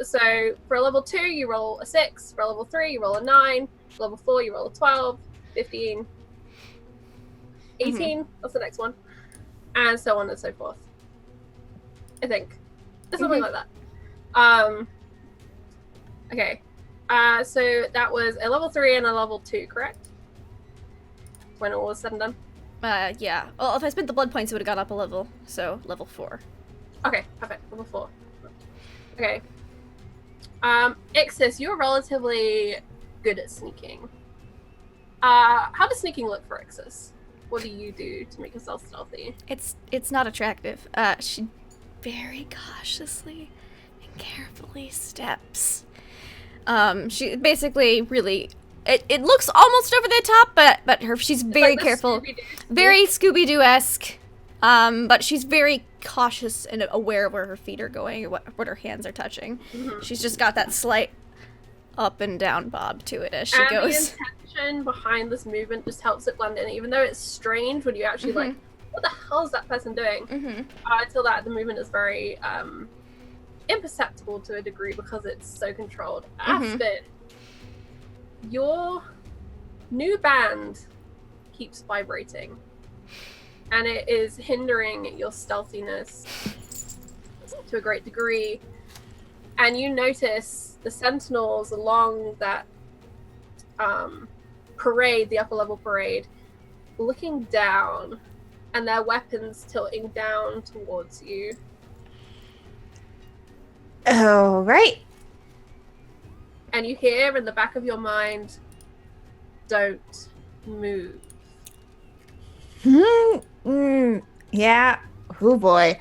So for a level 2, you roll a 6. For a level 3, you roll a 9. For level 4, you roll a 12, 15, 18. That's the next one. And so on and so forth. I think. Something like that. Okay. So that was a level 3 and a level 2, correct? When all was said and done? Yeah. Well, if I spent the blood points, it would have got up a level. So, level 4. Okay, perfect. Level 4. Okay. Ixis, you're relatively good at sneaking. How does sneaking look for Ixis? What do you do to make yourself stealthy? It's not attractive. She very cautiously and carefully steps. She basically really. It looks almost over the top, but she's very careful, very Scooby-Doo-esque. But she's very cautious and aware of where her feet are going or what her hands are touching. She's just got that slight up and down bob to it as she goes. The intention behind this movement just helps it blend in, even though it's strange when you actually like, what the hell is that person doing? Until that, the movement is very imperceptible to a degree because it's so controlled. Aspen, your new band keeps vibrating, and it is hindering your stealthiness to a great degree. And you notice the sentinels along that parade, the upper level parade, looking down, and their weapons tilting down towards you. All right. And you hear in the back of your mind, don't move. Yeah. Oh boy.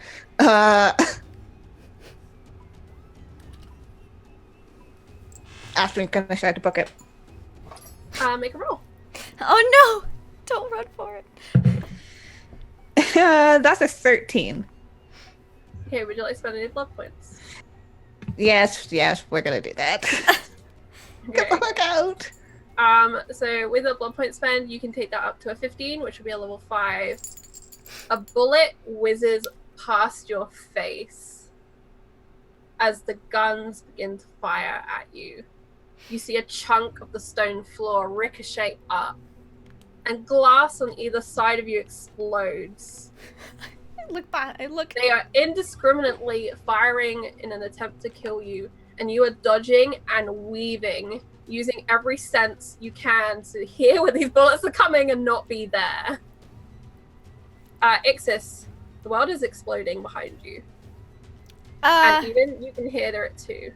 Aspen's gonna try to book it. Make a roll. Oh no! Don't run for it. That's a 13. Okay, would you like to spend any blood points? Yes, we're gonna do that. Get the fuck out. So with a blood point spend, you can take that up to a 15, which would be a level 5. A bullet whizzes past your face as the guns begin to fire at you. You see a chunk of the stone floor ricochet up, and glass on either side of you explodes. I look. They are indiscriminately firing in an attempt to kill you, and you are dodging and weaving using every sense you can to hear where these bullets are coming and not be there. Ixis, the world is exploding behind you. And even you can hear it too.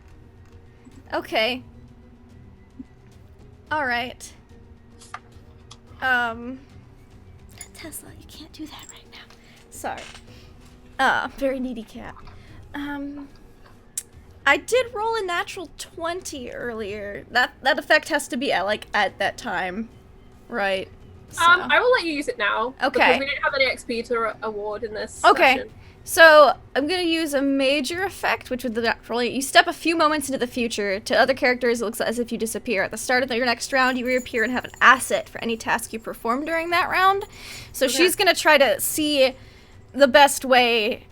Okay. Alright. Tesla, you can't do that right now. Sorry. Very needy cat. I did roll a natural 20 earlier. That effect has to be at that time, right? So. I will let you use it now. Okay. Because we don't have any XP to award in this Okay. session. So I'm gonna use a major effect, which would naturally you step a few moments into the future. To other characters, it looks as if you disappear. At the start of your next round, you reappear and have an asset for any task you perform during that round. So she's gonna try to see the best way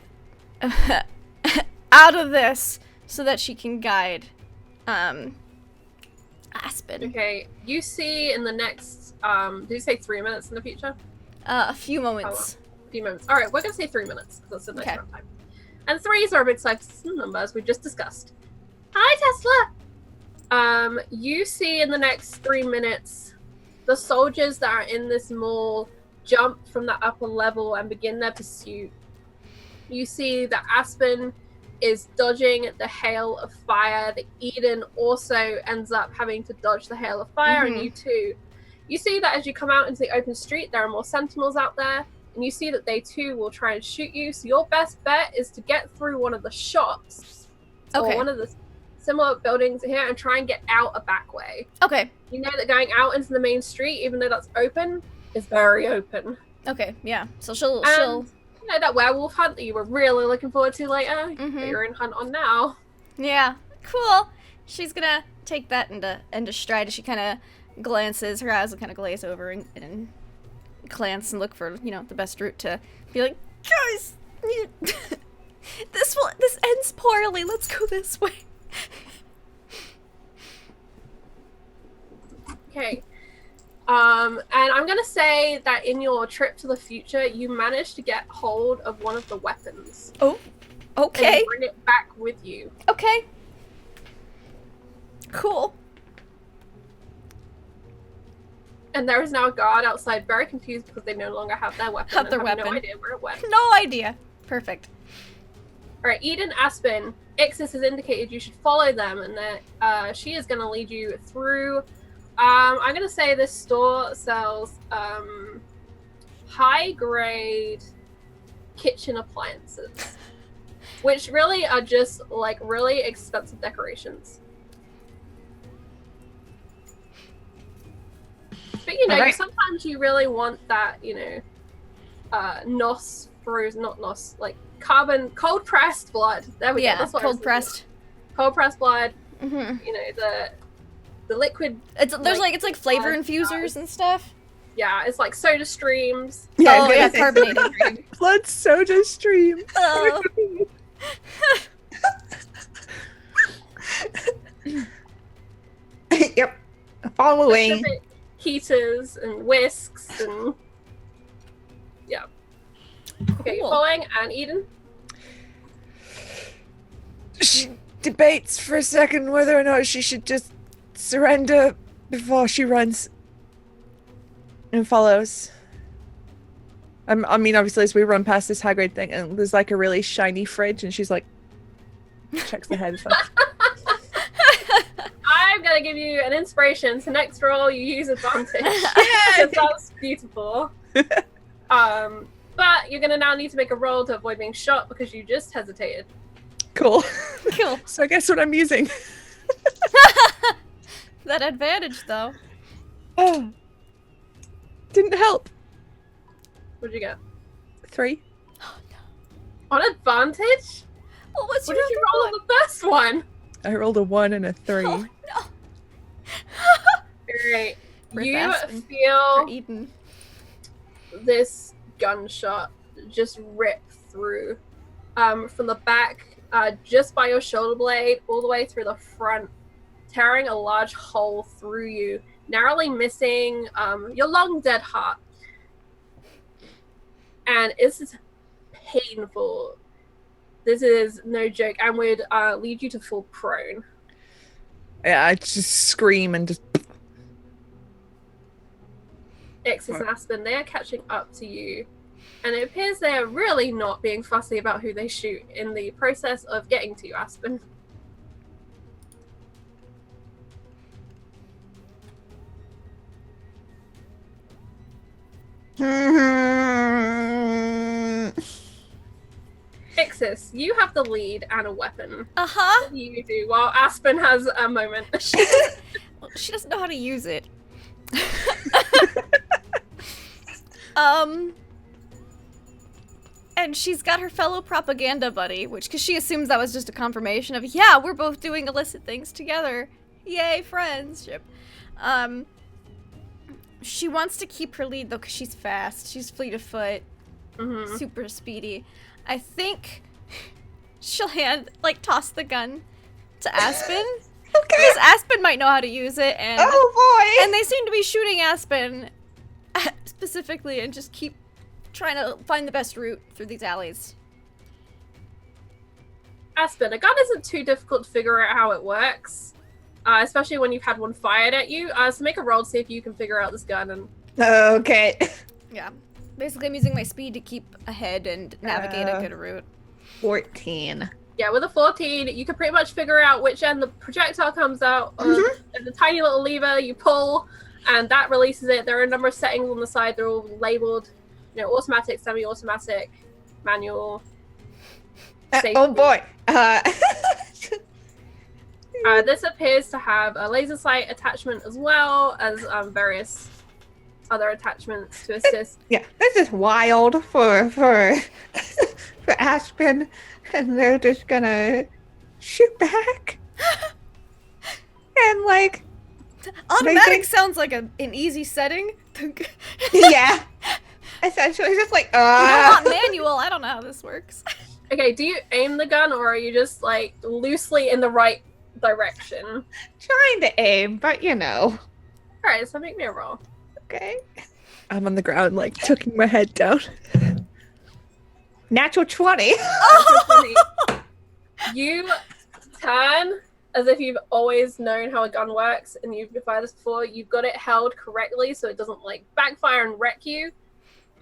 out of this so that she can guide Aspen. Okay, you see in the next, did you say 3 minutes in the future? A few moments. A few moments. Alright, we're gonna say 3 minutes, because that's a nice Okay. round time. And 3s are a big size numbers we just discussed. Hi, Tesla! You see in the next 3 minutes, the soldiers that are in this mall jump from the upper level and begin their pursuit. You see that Aspen is dodging the hail of fire. That Eden also ends up having to dodge the hail of fire, and you too. You see that as you come out into the open street, there are more sentinels out there, and you see that they too will try and shoot you. So your best bet is to get through one of the shops, or one of the similar buildings here, and try and get out a back way. Okay. You know that going out into the main street, even though that's open, is very open. Okay, yeah. So she'll You know that werewolf hunt that you were really looking forward to later? That you're in hunt on now. Yeah, cool. She's gonna take that into stride as she kind of glances. Her eyes will kind of glaze over and glance and look for the best route to be like, guys, this ends poorly. Let's go this way. Okay. And I'm gonna say that in your trip to the future, you managed to get hold of one of the weapons. Oh, okay. And bring it back with you. Okay. Cool. And there is now a guard outside, very confused because they no longer have their weapon. Have their and have weapon. No idea where it went. No idea. Perfect. All right, Eden, Aspen, Ixis has indicated you should follow them, and that she is going to lead you through. I'm going to say this store sells high-grade kitchen appliances, which really are just like really expensive decorations. But Alright. sometimes you really want that, NOS frozen, not NOS, like carbon, cold pressed blood. There we go. That's what I was cold pressed. thinking. Cold pressed blood. Mm-hmm. The liquid. It's like flavor infusers and stuff. Yeah, it's like soda streams. Yeah, Oh, yeah, carbonated. Blood soda stream. Oh. Yep. Following. Specific heaters and whisks and yeah. Okay, you're Cool. following, and Eden. She debates for a second whether or not she should just surrender before she runs and follows. I mean, obviously, as we run past this high-grade thing, and there's like a really shiny fridge, and she's like, checks the head. I'm gonna give you an inspiration. So next roll, you use advantage. Because that's beautiful. But you're gonna now need to make a roll to avoid being shot because you just hesitated. Cool. Cool. So I guess what I'm using. That advantage, though. Oh. Didn't help. What'd you get? 3. On advantage? What was What your did you other roll one? on the first one? I rolled a 1 and a 3. Oh, no. Great. Rip You Aspen. feel Or Eden. this gunshot just rip through from the back, just by your shoulder blade, all the way through the front, tearing a large hole through you, narrowly missing your long dead heart. And it's painful. This is no joke, and would lead you to fall prone. I just scream and just. Ixis and Aspen, they are catching up to you. And it appears they are really not being fussy about who they shoot in the process of getting to you, Aspen. Ixis, you have the lead and a weapon. Uh-huh. What do you do while Aspen has a moment? She doesn't know how to use it. And she's got her fellow propaganda buddy, because she assumes that was just a confirmation of, yeah, we're both doing illicit things together. Yay, friendship. She wants to keep her lead, though, because she's fast. She's fleet of foot. Super speedy. I think she'll toss the gun to Aspen. Okay. Because Aspen might know how to use it, and Oh boy! and they seem to be shooting Aspen specifically, and just keep trying to find the best route through these alleys. Aspen, a gun isn't too difficult to figure out how it works, especially when you've had one fired at you. So make a roll to see if you can figure out this gun. And Okay. Yeah. Basically, I'm using my speed to keep ahead and navigate a good route. 14. yeah, with a 14, you can pretty much figure out which end the projectile comes out of. And the tiny little lever you pull, and that releases it. There are a number of settings on the side. They're all labeled, automatic, semi-automatic, manual. Safety. Oh boy. This appears to have a laser sight attachment as well as various other attachments to assist. Yeah, this is wild for for Aspen, and they're just gonna shoot back. And Automatic sounds like an easy setting. yeah, essentially just Not manual. I don't know how this works. Okay, do you aim the gun, or are you just loosely in the right direction? trying to aim, but Alright, so make me a roll. okay. I'm on the ground, tucking my head down. Natural 20. You turn as if you've always known how a gun works, and you've fired this before. You've got it held correctly so it doesn't backfire and wreck you.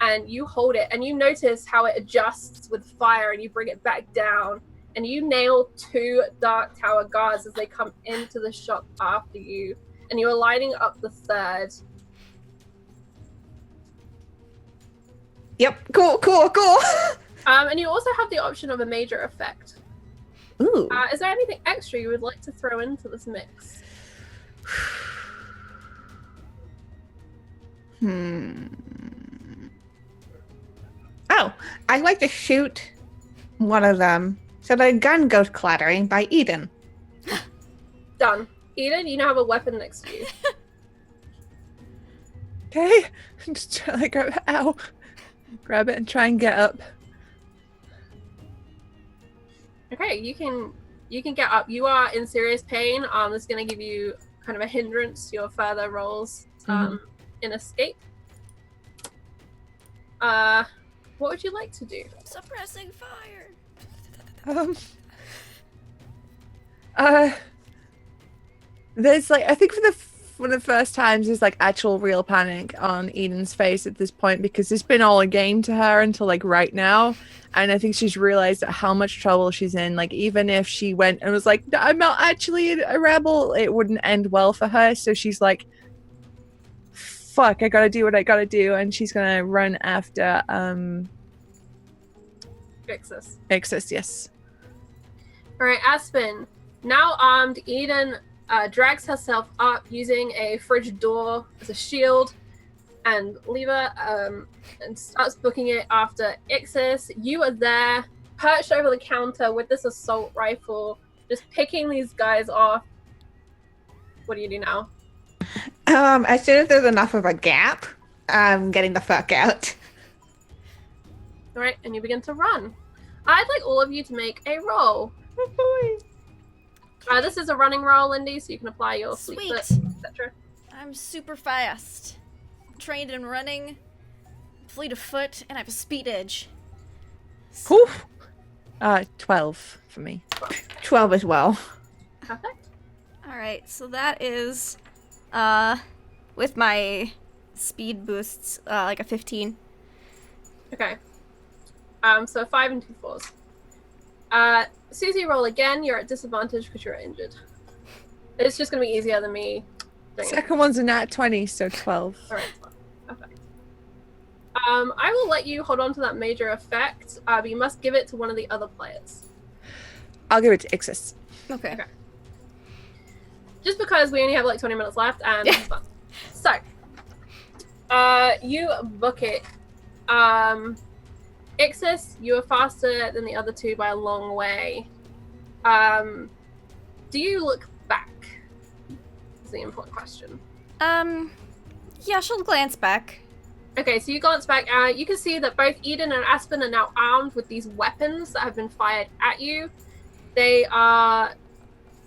And you hold it, and you notice how it adjusts with fire, and you bring it back down, and you nail 2 Dark Tower guards as they come into the shop after you, and you're lighting up the 3rd. Yep. Cool. And you also have the option of a major effect. Ooh. Is there anything extra you would like to throw into this mix? Oh, I'd like to shoot one of them so the gun goes clattering by Eden. Done. Eden, you now have a weapon next to you. Okay? Just try grab it and try and get up. Okay, you can get up. You are in serious pain. This is going to give you kind of a hindrance to your further rolls in escape. What would you like to do? Suppressing fire. There's I think for the first times there's actual real panic on Eden's face at this point, because it's been all a game to her until right now, and I think she's realized how much trouble she's in. Even if she went and was I'm not actually a rebel, it wouldn't end well for her. So she's fuck, I gotta do what I gotta do, and she's gonna run after Ixis, yes. Alright, Aspen. Now armed, Eden drags herself up using a fridge door as a shield and lever, and starts booking it after Ixis. You are there, perched over the counter with this assault rifle, just picking these guys off. What do you do now? As soon as there's enough of a gap, I'm getting the fuck out. Alright, and you begin to run. I'd like all of you to make a roll. This is a running roll, Lindy, so you can apply your Sweet. fleet foot, etc. I'm super fast. Trained in running, fleet of foot, and I have a speed edge. Whew. 12 for me. 12 as well. Perfect. All Alright, so that is, with my speed boosts, like a 15. Okay. So 5 and 2 4s. Susie, roll again. You're at disadvantage because you're injured. It's just going to be easier than me doing it. Second one's a nat 20, so 12. Alright, perfect. I will let you hold on to that major effect, but you must give it to one of the other players. I'll give it to Ixis. Okay. Just because we only have like 20 minutes left and it's fun. So, you book it. Ixis, you are faster than the other two by a long way. Do you look back? Is the important question. Yeah, she'll glance back. Okay, so you glance back. You can see that both Eden and Aspen are now armed with these weapons that have been fired at you. They are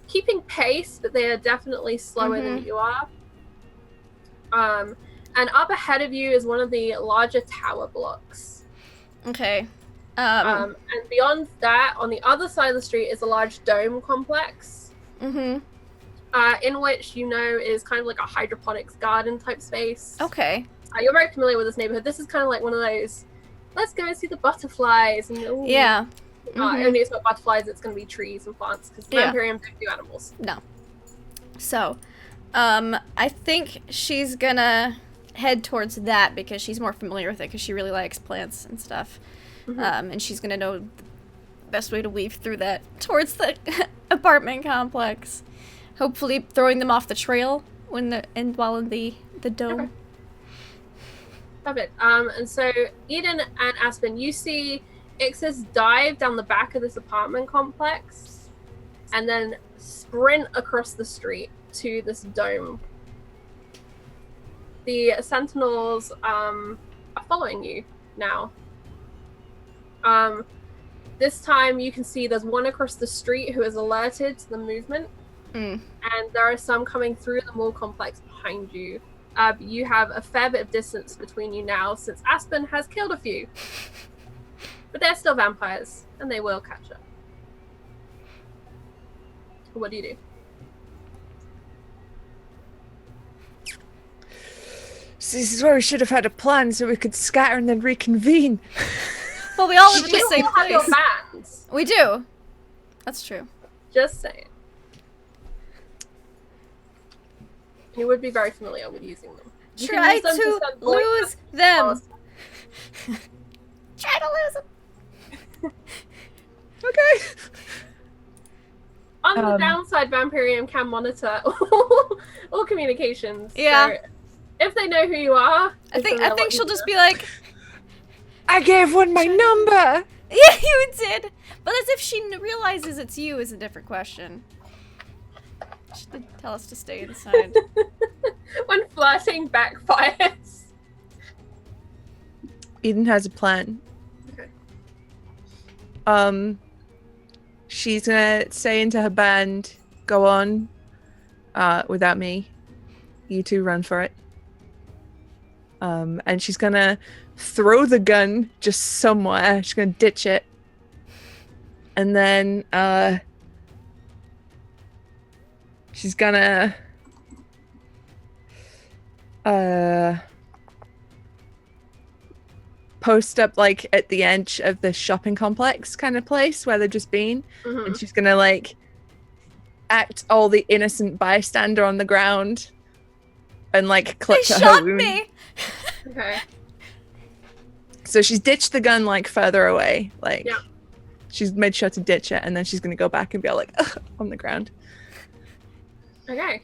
keeping pace, but they are definitely slower than you are. And up ahead of you is one of the larger tower blocks. Okay. And beyond that, on the other side of the street is a large dome complex. In which you know is kind of like a hydroponics garden type space. Okay. You're very familiar with this neighborhood. This is kind of like one of those, let's go see the butterflies. And ooh. Yeah. Only it's not butterflies, it's going to be trees and plants, because Vampirium don't do animals. No. So, I think she's gonna head towards that because she's more familiar with it because she really likes plants and stuff. And she's gonna know the best way to weave through that towards the apartment complex. Hopefully throwing them off the trail while in the dome. Okay. Perfect. And so Eden and Aspen, you see Ixis dive down the back of this apartment complex and then sprint across the street to this dome. The sentinels are following you now. This time you can see there's one across the street who is alerted to the movement. And there are some coming through the mall complex behind you. You have a fair bit of distance between you now since Aspen has killed a few. But they're still vampires, and they will catch up. What do you do? So this is where we should have had a plan so we could scatter and then reconvene. Well, we all live in the You same all have your place. bands. We do. That's true. Just saying. You would be very familiar with using them. You can Try use them to send voice lose them. messages. Try to lose them. Okay. On the downside, Vampirium can monitor all communications. Yeah. So if they know who you are, I think she'll just be like, I gave one my number. yeah, you did. But as if she realizes it's you is a different question. She did tell us to stay inside. when flirting backfires. Eden has a plan. Okay. She's gonna say into her band, go on, without me. You two run for it. And she's gonna throw the gun just somewhere. She's gonna ditch it. And then, she's gonna, post up like at the edge of the shopping complex kind of place where they've just been, and she's gonna like act all the innocent bystander on the ground and like clutch They at shot her wound. me. Okay. So she's ditched the gun like further away, like Yeah. she's made sure to ditch it, and then she's gonna go back and be all like on the ground. Okay.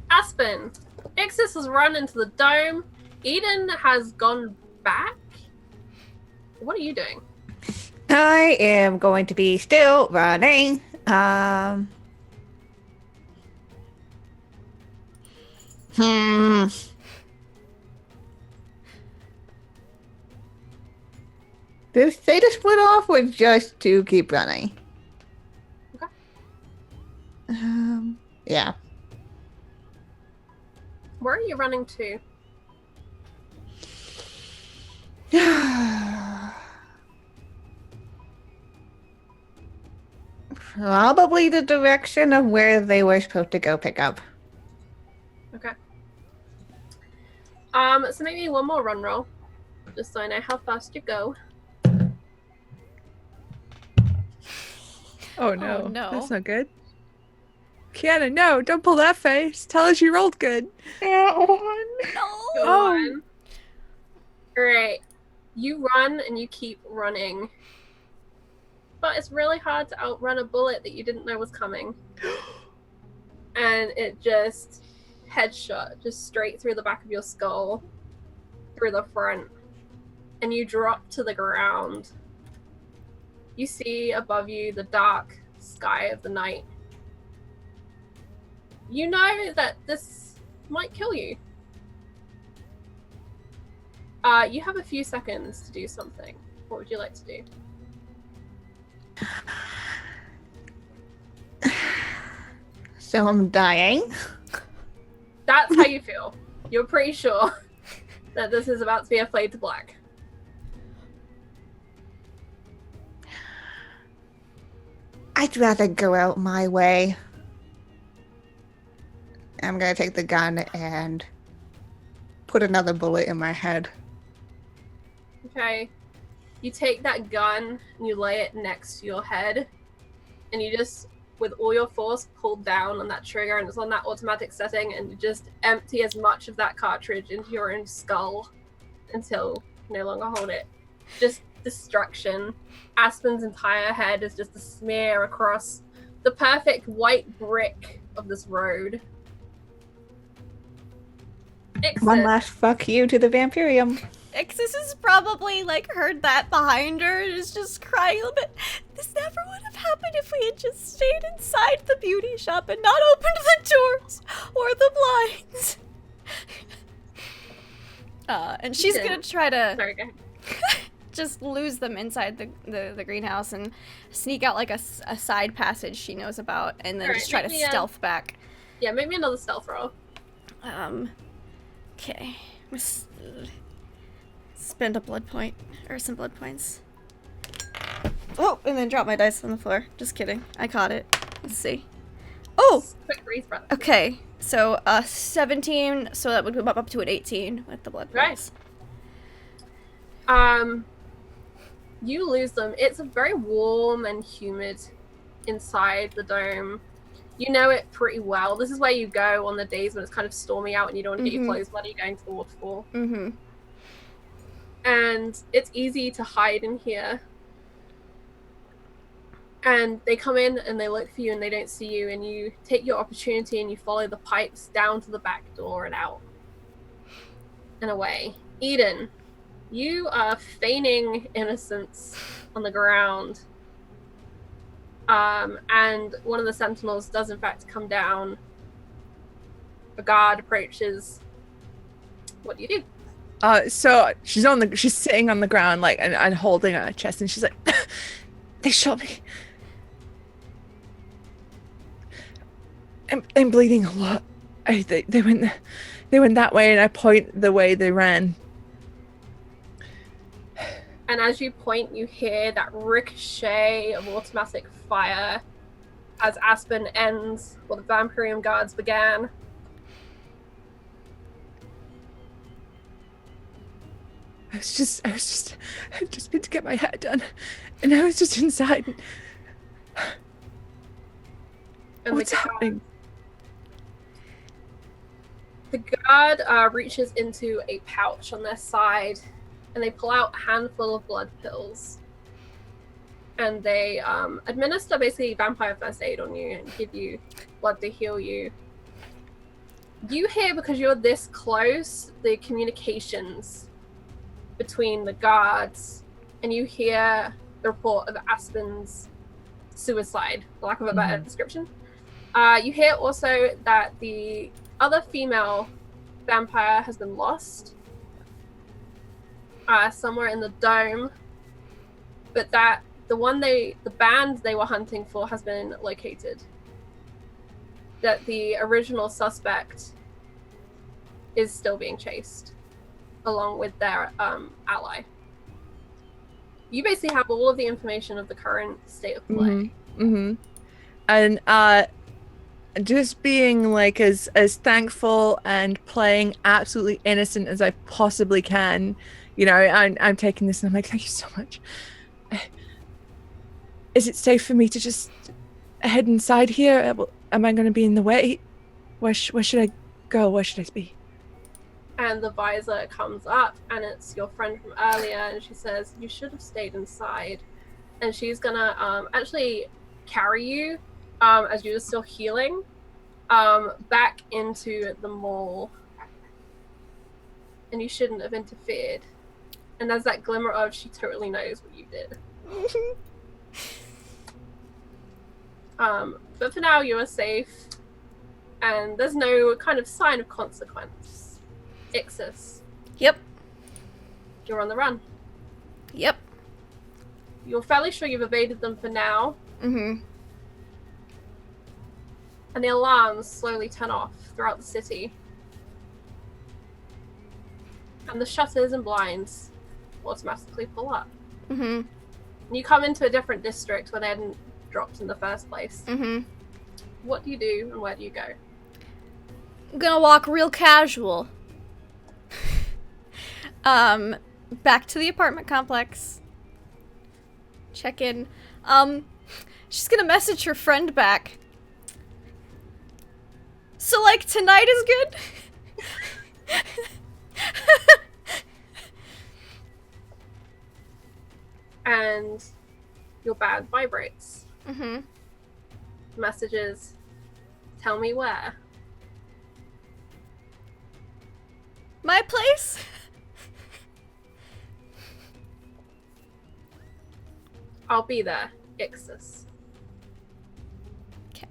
Aspen, Ixis has run into the dome. Eden has gone back. What are you doing? I am going to be still running. Did they just split off or just to keep running? Okay. Yeah. Where are you running to? Probably the direction of where they were supposed to go pick up. Okay. So maybe one more run roll, just so I know how fast you go. Oh no. Oh, no. That's not good. Kiana, no, don't pull that face. Tell us you rolled good. No. Go on. Great. You run and you keep running. But it's really hard to outrun a bullet that you didn't know was coming. And it just headshot, just straight through the back of your skull, through the front. And you drop to the ground. You see above you the dark sky of the night. You know that this might kill you. You have a few seconds to do something. What would you like to do? So I'm dying. That's how you feel. You're pretty sure that this is about to be a fade to black. I'd rather go out my way. I'm gonna take the gun and put another bullet in my head. Okay. You take that gun and you lay it next to your head, and you just, with all your force, pull down on that trigger, and it's on that automatic setting, and you just empty as much of that cartridge into your own skull until you no longer hold it. Just destruction. Aspen's entire head is just a smear across the perfect white brick of this road. Ixis. One last fuck you to the Vampirium. Ixis has probably, like, heard that behind her and is just crying a little bit. This never would have happened if we had just stayed inside the beauty shop and not opened the doors or the blinds. And she's gonna try to Sorry, go ahead. just lose them inside the greenhouse and sneak out, like, a side passage she knows about, and then Alright, just try to make me a- stealth back. Yeah, make me another stealth roll. Okay. Spend a blood point, or some blood points. Oh, and then drop my dice on the floor. Just kidding. I caught it. Let's see. Oh! Quick breathe breath. Okay, so 17, so that would go up to an 18 with the blood Right. points. You lose them. It's very warm and humid inside the dome. You know it pretty well. This is where you go on the days when it's kind of stormy out and you don't want to get your clothes bloody going to the waterfall. Mm-hmm. And it's easy to hide in here. And they come in and they look for you and they don't see you, and you take your opportunity and you follow the pipes down to the back door and out and away. Eden, you are feigning innocence on the ground. And one of the sentinels does in fact come down. A guard approaches. What do you do? So she's sitting on the ground, like, and holding her chest, and she's like, they shot me. I'm bleeding a lot. They went that way, and I point the way they ran. And as you point, you hear that ricochet of automatic fire as Aspen ends what the Vampirium guards began. I just been to get my hair done, and I was just inside. And What's happening? The guard reaches into a pouch on their side, and they pull out a handful of blood pills. And they administer basically vampire first aid on you and give you blood to heal you. You hear, because you're this close, the communications between the guards, and you hear the report of Aspen's suicide, for lack of a better description. You hear also that the other female vampire has been lost somewhere in the dome, but that the band they were hunting for has been located. That the original suspect is still being chased, along with their ally. You basically have all of the information of the current state of play. And just being like as thankful and playing absolutely innocent as I possibly can. You know, I'm taking this and I'm like, thank you so much. Is it safe for me to just head inside here? Am I going to be in the way? Where should I go? Where should I be? And the visor comes up, and it's your friend from earlier, and she says, you should have stayed inside. And she's gonna actually carry you, as you're still healing, back into the mall. And you shouldn't have interfered. And there's that glimmer of, she totally knows what you did. But for now, you are safe, and there's no kind of sign of consequence. Ixis, Yep. you're on the run. Yep. You're fairly sure you've evaded them for now, Mm-hmm. and the alarms slowly turn off throughout the city. And the shutters and blinds automatically pull up. Mm-hmm. And you come into a different district where they hadn't dropped in the first place. Mm-hmm. What do you do, and where do you go? I'm gonna walk real casual. Back to the apartment complex. Check in. She's gonna message her friend back. So, like, tonight is good? And your band vibrates. Mm-hmm. Messages, tell me where. My place? I'll be there, Ixis. Okay.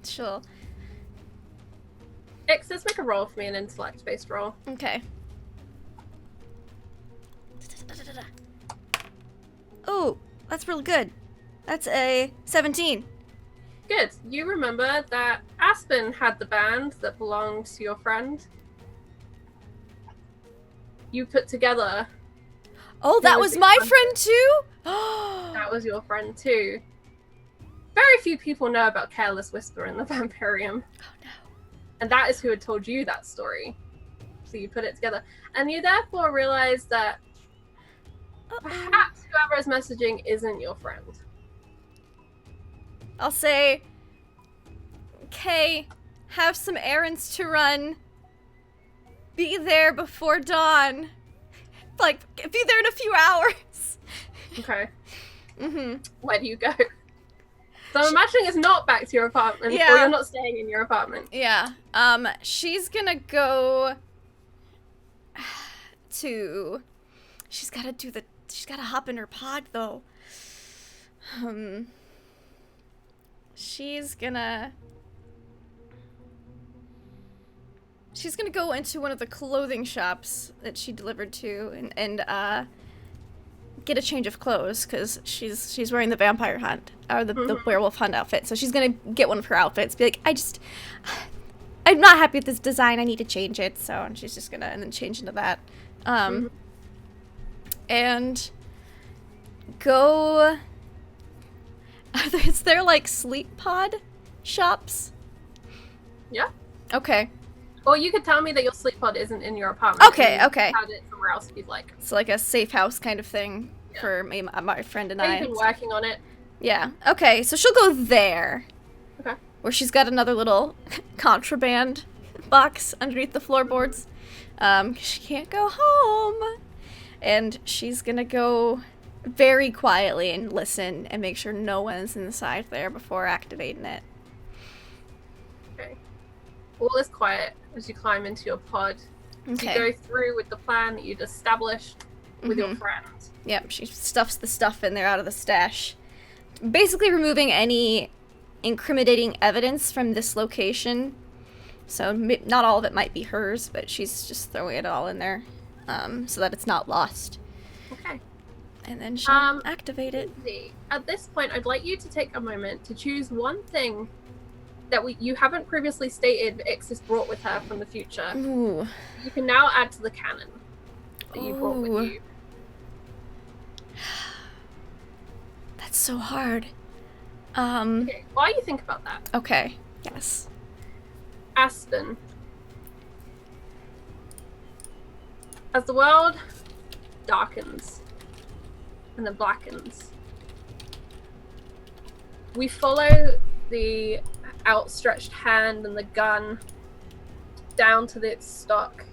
Sure. Ixis, make a roll for me, an intellect-based roll. Okay. Oh, that's really good. That's a 17. Good. You remember that Aspen had the band that belonged to your friend? You put together... Oh, that was my friend too? That was your friend too. Very few people know about Careless Whisper in the Vampirium. Oh no. And that is who had told you that story. So you put it together. And you therefore realize that perhaps whoever is messaging isn't your friend. I'll say, okay, have some errands to run. Be there before dawn. Like, be there in a few hours. Okay. Mm-hmm. Where do you go? So I'm imagining it's not back to your apartment, or Yeah. you're not staying in your apartment. Yeah. She's gonna go to... She's gotta hop in her pod, though. She's gonna go into one of the clothing shops that she delivered to and get a change of clothes, because she's wearing the vampire hunt, or the werewolf hunt outfit. So she's gonna get one of her outfits, be like, I'm not happy with this design, I need to change it. So, and she's just gonna, and then change into that. And go... Is there, like, sleep pod shops? Yeah. Okay. Or you could tell me that your sleep pod isn't in your apartment. Okay, and okay. Have it somewhere else if you'd like. It's like a safe house kind of thing for me, my friend and I. You've been working on it. Yeah. Okay, so she'll go there. Okay. Where she's got another little contraband box underneath the floorboards. 'Cause she can't go home. And she's gonna go very quietly and listen and make sure no one's inside there before activating it. Okay. All is quiet as you climb into your pod. Okay. You go through with the plan that you'd established with your friend. Yep, she stuffs the stuff in there out of the stash. Basically removing any incriminating evidence from this location. So not all of it might be hers, but she's just throwing it all in there so that it's not lost. Okay. And then she'll activate it. At this point, I'd like you to take a moment to choose one thing that you haven't previously stated that Ixis brought with her from the future. Ooh. You can now add to the canon that you brought with Ooh. you. That's so hard. Okay, while you think about that, Okay. Yes. Aspen. As the world darkens and then blackens, we follow the outstretched hand and the gun down to its stock,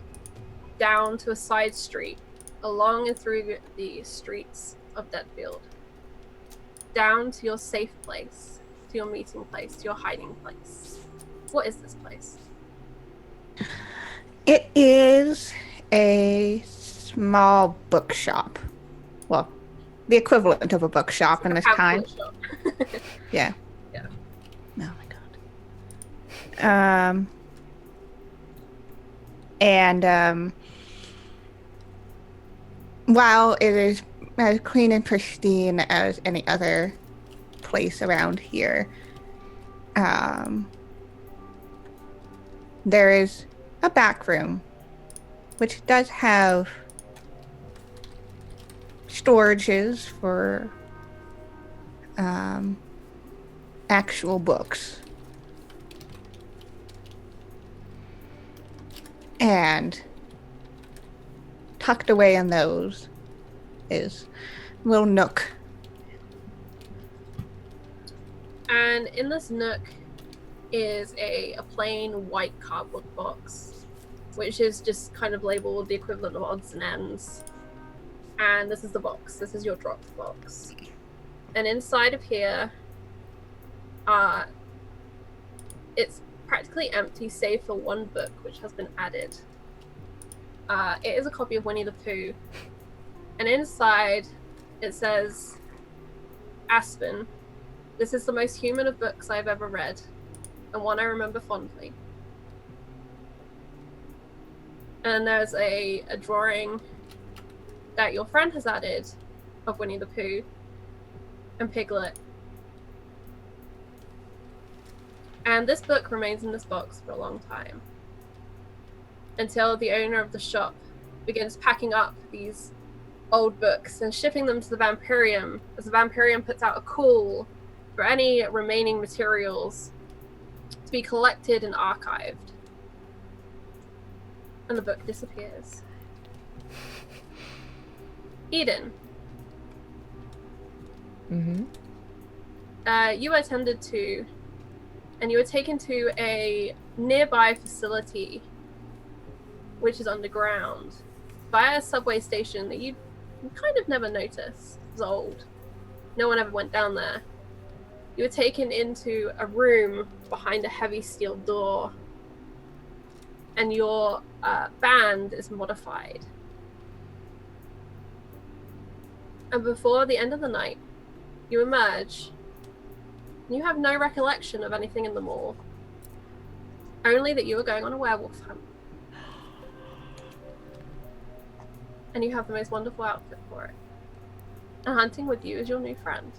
down to a side street, along and through the streets of Deadfield, down to your safe place, to your meeting place, to your hiding place. What is this place? It is a small bookshop. Well, the equivalent of a bookshop in this time. Shop. Yeah. Yeah. Oh my god. And while it is as clean and pristine as any other place around here, there is a back room which does have storages for actual books. And tucked away in those is a little nook. And in this nook is a plain white cardboard box, which is just kind of labeled the equivalent of odds and ends. And this is the box. This is your dropped box. And inside of here, it's practically empty save for one book which has been added. It is a copy of Winnie the Pooh. And inside it says, Aspen, this is the most human of books I've ever read, and one I remember fondly. And there's a drawing that your friend has added of Winnie the Pooh and Piglet. And this book remains in this box for a long time, until the owner of the shop begins packing up these old books and shipping them to the Vampirium, as the Vampirium puts out a call for any remaining materials to be collected and archived. And the book disappears. Eden. Mm-hmm. You were attended to, and you were taken to a nearby facility, which is underground, via a subway station that you kind of never noticed. It was old. No one ever went down there. You were taken into a room behind a heavy steel door, and your band is modified. And before the end of the night, you emerge. You have no recollection of anything in the mall, only that you were going on a werewolf hunt. And you have the most wonderful outfit for it. And hunting with you is your new friend.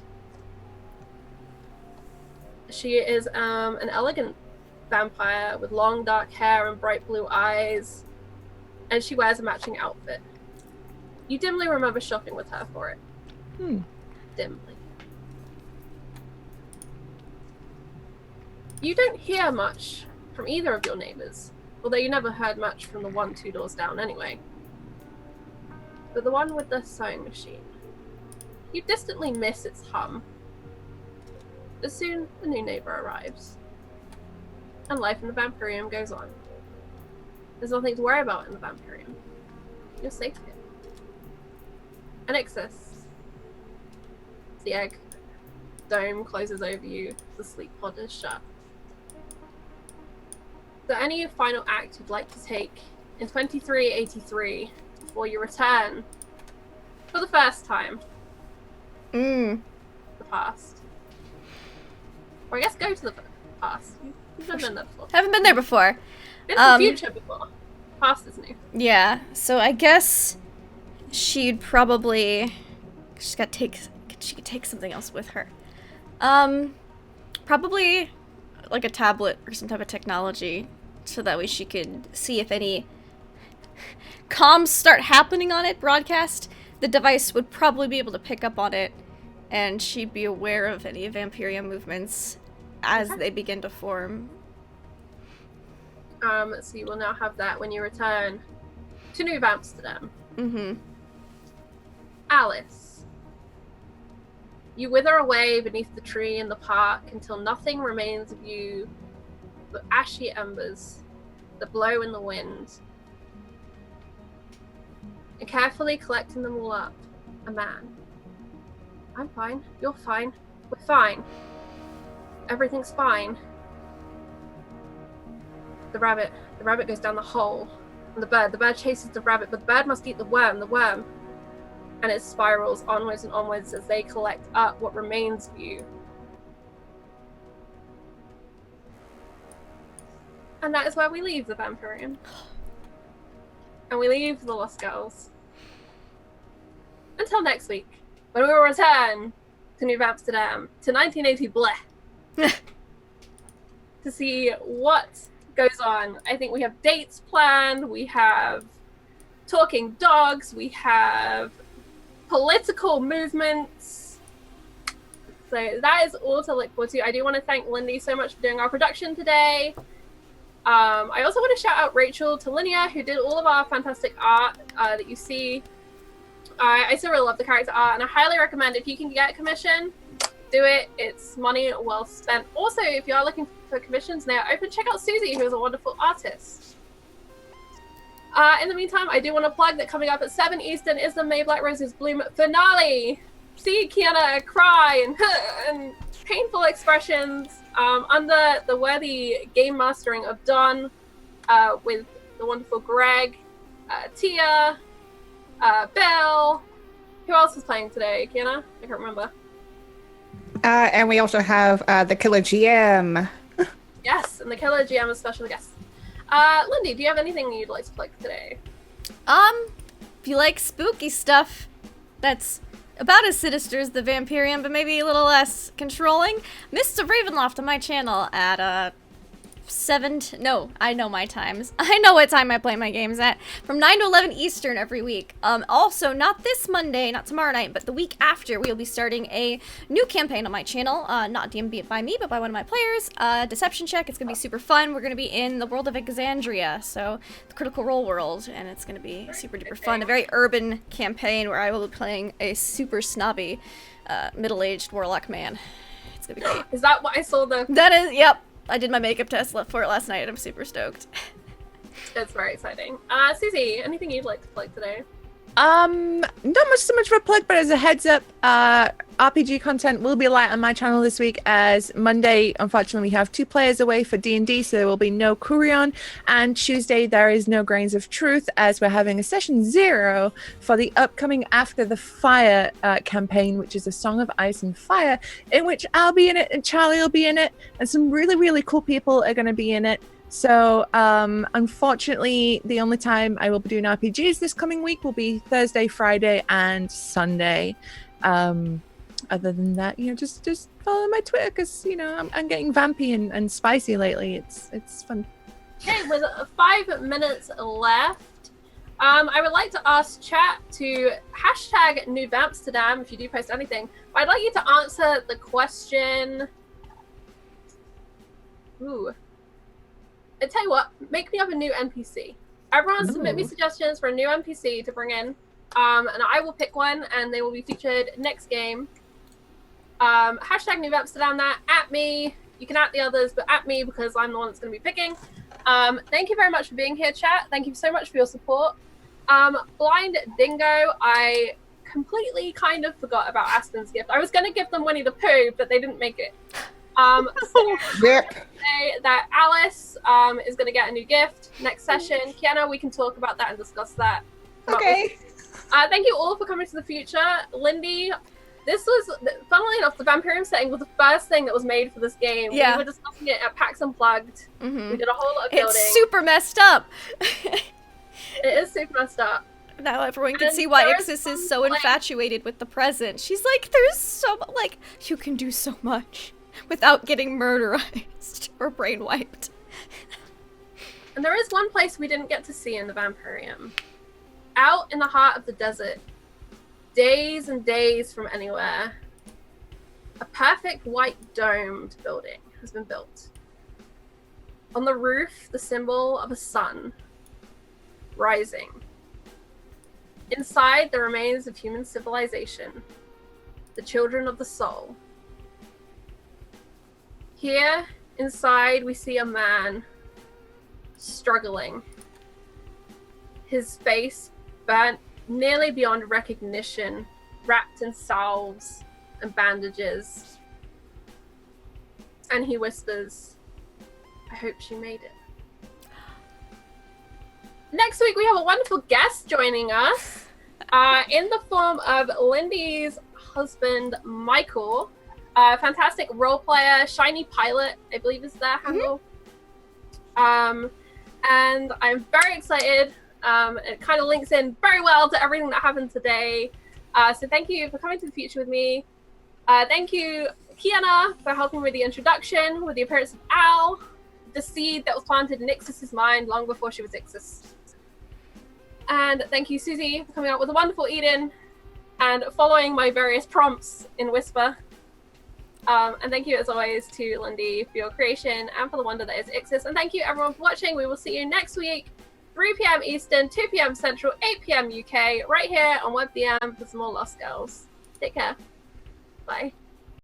She is an elegant vampire with long dark hair and bright blue eyes, and she wears a matching outfit. You dimly remember shopping with her for it. Dimly. You don't hear much from either of your neighbors, although you never heard much from the one 2 doors down anyway. But the one with the sewing machine, you distantly miss its hum. But soon, the new neighbor arrives, and life in the Vampirium goes on. There's nothing to worry about in the Vampirium. You're safe here. And Ixis. The egg dome closes over you, the sleep pod is shut. So any final act you'd like to take in 2383 before you return for the first time the past? Or I guess go to the past. You've never been there before. Haven't been there before. Been to the future before. Past is new. Yeah, so I guess she'd probably... She could take something else with her. Probably like a tablet or some type of technology, so that way she could see if any comms start happening on it, broadcast. The device would probably be able to pick up on it and she'd be aware of any Vampirium movements as they begin to form. So you will now have that when you return to New Amsterdam. Mm-hmm. Alice, you wither away beneath the tree in the park until nothing remains of you but ashy embers that blow in the wind. And carefully collecting them all up, a man. I'm fine. You're fine. We're fine. Everything's fine. The rabbit goes down the hole. And the bird chases the rabbit, but the bird must eat the worm. And it spirals onwards and onwards as they collect up what remains of you. And that is where we leave the Vampirium. And we leave the Lost Girls. Until next week, when we will return to New Amsterdam, to 1980 bleh. To see what goes on. I think we have dates planned, we have talking dogs, we have political movements. So that is all to look forward to. I do want to thank Lindy so much for doing our production today. I also want to shout out Rachel Talinia, who did all of our fantastic art that you see. I still really love the character art, and I highly recommend if you can get a commission, do it. It's money well spent. Also, if you are looking for commissions and they are open, check out Susie, who is a wonderful artist. In the meantime, I do want to plug that coming up at 7 Eastern is the May Black Roses Bloom finale. See Kiana cry and painful expressions under the worthy game mastering of Don, with the wonderful Greg, Tia, Belle. Who else is playing today, Kiana? I can't remember. And we also have the Killer GM. Yes, and the Killer GM is special guest. Lindy, do you have anything you'd like to plug today? If you like spooky stuff that's about as sinister as the Vampirium, but maybe a little less controlling, Mr. Ravenloft on my channel at I know my times. I know what time I play my games at. From 9 to 11 Eastern every week. Also, not this Monday, not tomorrow night, but the week after, we'll be starting a new campaign on my channel. Not DMB by me, but by one of my players. Deception Check. It's going to be super fun. We're going to be in the world of Exandria, so the Critical Role world, and it's going to be super duper fun. A very urban campaign where I will be playing a super snobby, middle-aged warlock man. It's going to be great. Is that what I saw That is, yep. I did my makeup test for it last night, and I'm super stoked. It's very exciting. Susie, anything you'd like to plug today? Not so much of a plug, but as a heads up, RPG content will be light on my channel this week, as Monday, unfortunately, we have 2 players away for D&D, so there will be no Kurion, and Tuesday there is no Grains of Truth, as we're having a session 0 for the upcoming After the Fire campaign, which is a Song of Ice and Fire, in which I'll be in it, and Charlie will be in it, and some really, really cool people are going to be in it. So, unfortunately, the only time I will be doing RPGs this coming week will be Thursday, Friday, and Sunday. Other than that, just follow my Twitter, because, I'm getting vampy and spicy lately. It's fun. Okay, with 5 minutes left, I would like to ask chat to hashtag New Vampsterdam if you do post anything. But I'd like you to answer the question. I tell you what, make me up a new NPC. Everyone submit me suggestions for a new NPC to bring in, and I will pick one, and they will be featured next game. Hashtag New Amsterdam that, at me. You can at the others, but at me, because I'm the one that's going to be picking. Thank you very much for being here, chat. Thank you so much for your support. Blind Dingo, I completely kind of forgot about Aspen's gift. I was going to give them Winnie the Pooh, but they didn't make it. Rip. Say that Alice is going to get a new gift next session. Kiana, we can talk about that and discuss that. Okay. Thank you all for coming to the future. Lindy, this was, funnily enough, the Vampirium setting was the first thing that was made for this game. Yeah. We were discussing it at PAX Unplugged. Mm-hmm. We did a whole lot of building. It's super messed up. It is super messed up. Now everyone can see why Ixis is so infatuated with the present. She's like, there's so much, you can do so much without getting murderized or brain wiped. And there is one place we didn't get to see in the Vampirium. Out in the heart of the desert, days and days from anywhere, A perfect white domed building has been built. On the roof, the symbol of a sun rising. Inside, the remains of human civilization, the children of the soul. Here, inside, we see a man struggling. His face burnt nearly beyond recognition, wrapped in salves and bandages. And he whispers, "I hope she made it." Next week, we have a wonderful guest joining us in the form of Lindy's husband, Michael. Fantastic role player, Shiny Pilot, I believe is their handle. And I'm very excited. It kind of links in very well to everything that happened today. So thank you for coming to the future with me. Thank you, Kiana, for helping with the introduction, with the appearance of Al, the seed that was planted in Ixis' mind long before she was Ixis. And thank you, Susie, for coming out with a wonderful Eden and following my various prompts in Whisper. And thank you, as always, to Lindy for your creation and for the wonder that is Ixis. And thank you, everyone, for watching. We will see you next week, 3 p.m. Eastern, 2 p.m. Central, 8 p.m. UK, right here on WebDM for some more Lost Girls. Take care. Bye.